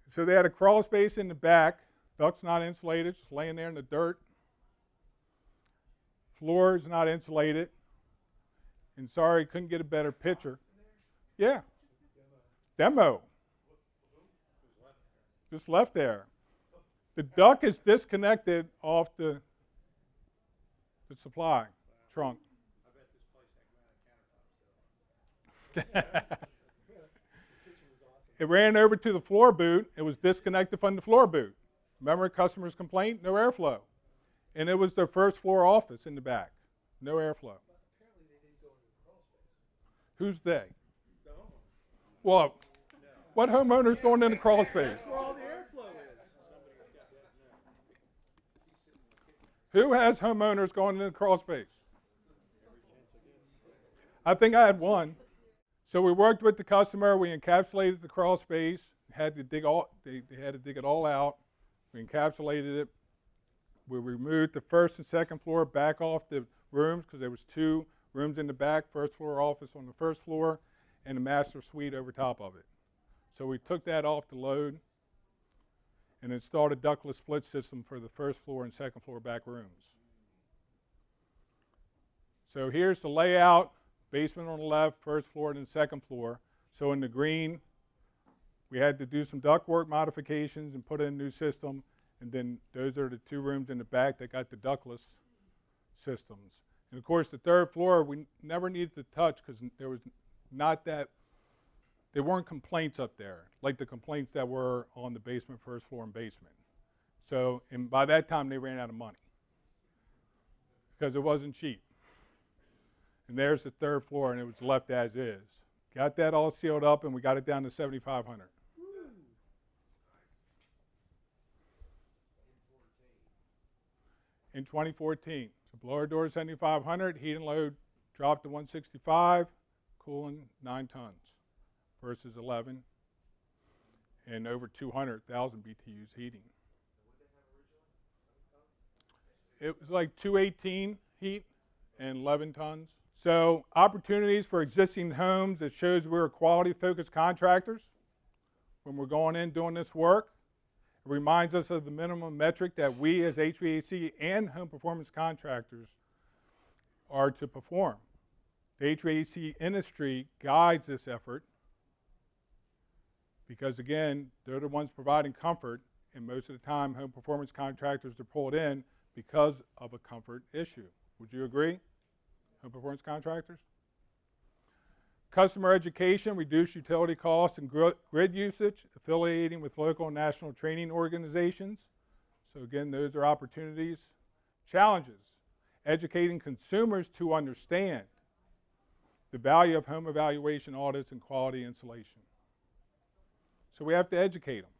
So they had a crawl space in the back. Duct's not insulated, just laying there in the dirt. Floor is not insulated. And sorry, couldn't get a better picture. Yeah. Demo. Just left there. The duct is disconnected off the supply trunk. It ran over to the floor boot. It was disconnected from the floor boot. Remember customer's complaint? No airflow. And it was their first floor office in the back. No airflow. Who's they? Well, what homeowner's going in the crawl space? Where all the airflow is. Who has homeowners going in the crawl space? I think I had one. So we worked with the customer. We encapsulated the crawl space. They had to dig it all out. We encapsulated it. We removed the first and second floor back off the rooms because there was 2 rooms in the back, first floor office on the first floor, and a master suite over top of it. So we took that off the load and installed a ductless split system for the first floor and second floor back rooms. So here's the layout, basement on the left, first floor, and then second floor. So in the green, we had to do some ductwork modifications and put in a new system, and then those are the 2 rooms in the back that got the ductless systems. And of course, the third floor, we never needed to touch because there was not that, there weren't complaints up there, like the complaints that were on the basement, first floor, and basement. So, and by that time, they ran out of money because it wasn't cheap. And there's the third floor, and it was left as is. Got that all sealed up, and we got it down to 7,500. In 2014. So blower door 7,500, heat and load dropped to 165, cooling 9 tons versus 11, and over 200,000 BTUs heating. It was like 218 heat and 11 tons. So opportunities for existing homes, it shows we're quality-focused contractors when we're going in doing this work. It reminds us of the minimum metric that we as HVAC and home performance contractors are to perform. The HVAC industry guides this effort because, again, they're the ones providing comfort, and most of the time home performance contractors are pulled in because of a comfort issue. Would you agree, home performance contractors? Customer education, reduce utility costs and grid usage, affiliating with local and national training organizations. So again, those are opportunities. Challenges, educating consumers to understand the value of home evaluation audits and quality insulation. So we have to educate them.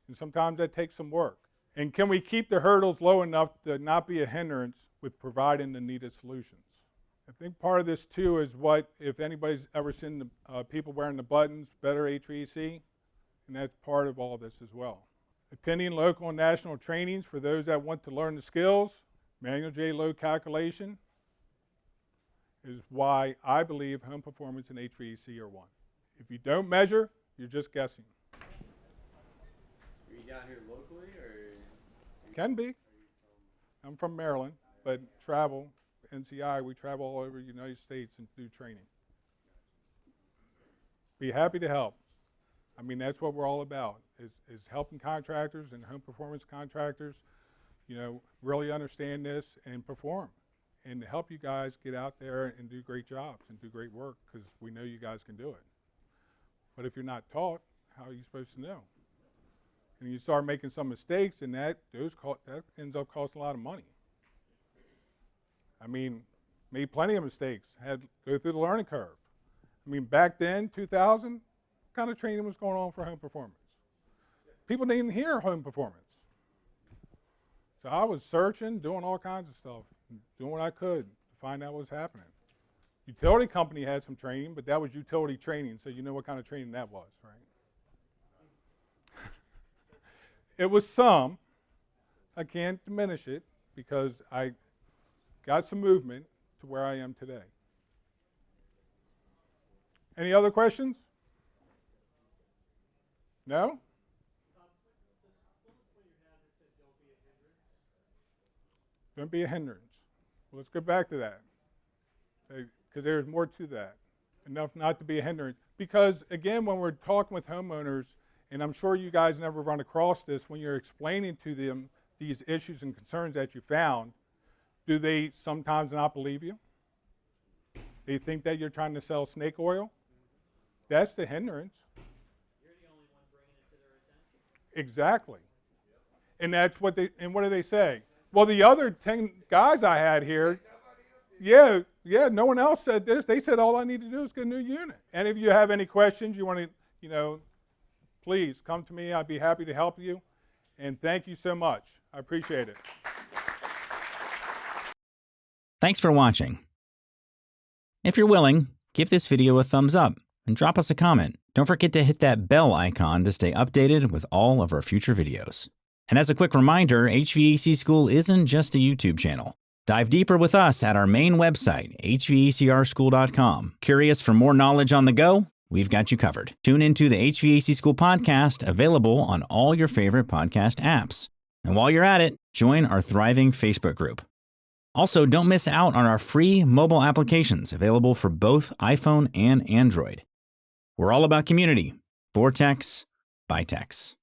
And sometimes that takes some work. And can we keep the hurdles low enough to not be a hindrance with providing the needed solutions? I think part of this too is what, if anybody's ever seen the people wearing the buttons, Better HVAC, and that's part of all of this as well. Attending local and national trainings for those that want to learn the skills, manual J load calculation, is why I believe home performance and HVAC are one. If you don't measure, you're just guessing. Are you down here locally, or? Can be. I'm from Maryland, but travel, NCI, we travel all over the United States and do training. Be happy to help. I mean, that's what we're all about, is helping contractors and home performance contractors, really understand this and perform, and to help you guys get out there and do great jobs and do great work, because we know you guys can do it. But if you're not taught, how are you supposed to know? And you start making some mistakes, and that ends up costing a lot of money. I mean, made plenty of mistakes, had to go through the learning curve. I mean, back then, 2000, what kind of training was going on for home performance? People didn't hear home performance. So I was searching, doing all kinds of stuff, doing what I could to find out what was happening. Utility company had some training, but that was utility training, so you know what kind of training that was, right? It was some. I can't diminish it because I got some movement to where I am today. Any other questions? No? Don't be a hindrance. Well, let's go back to that, because there's more to that. Enough not to be a hindrance. Because, again, when we're talking with homeowners, and I'm sure you guys never run across this, when you're explaining to them these issues and concerns that you found, do they sometimes not believe you? They think that you're trying to sell snake oil? That's the hindrance. You're the only one bringing it to their attention. Exactly. And that's what what do they say? Well, the other 10 guys I had here, yeah, no one else said this. They said all I need to do is get a new unit. And if you have any questions, you want to, please come to me. I'd be happy to help you. And thank you so much. I appreciate it. Thanks for watching. If you're willing, give this video a thumbs up and drop us a comment. Don't forget to hit that bell icon to stay updated with all of our future videos. And as a quick reminder, HVAC School isn't just a YouTube channel. Dive deeper with us at our main website, hvacrschool.com. Curious for more knowledge on the go? We've got you covered. Tune into the HVAC School podcast, available on all your favorite podcast apps. And while you're at it, join our thriving Facebook group. Also, don't miss out on our free mobile applications available for both iPhone and Android. We're all about community. For techs, by techs.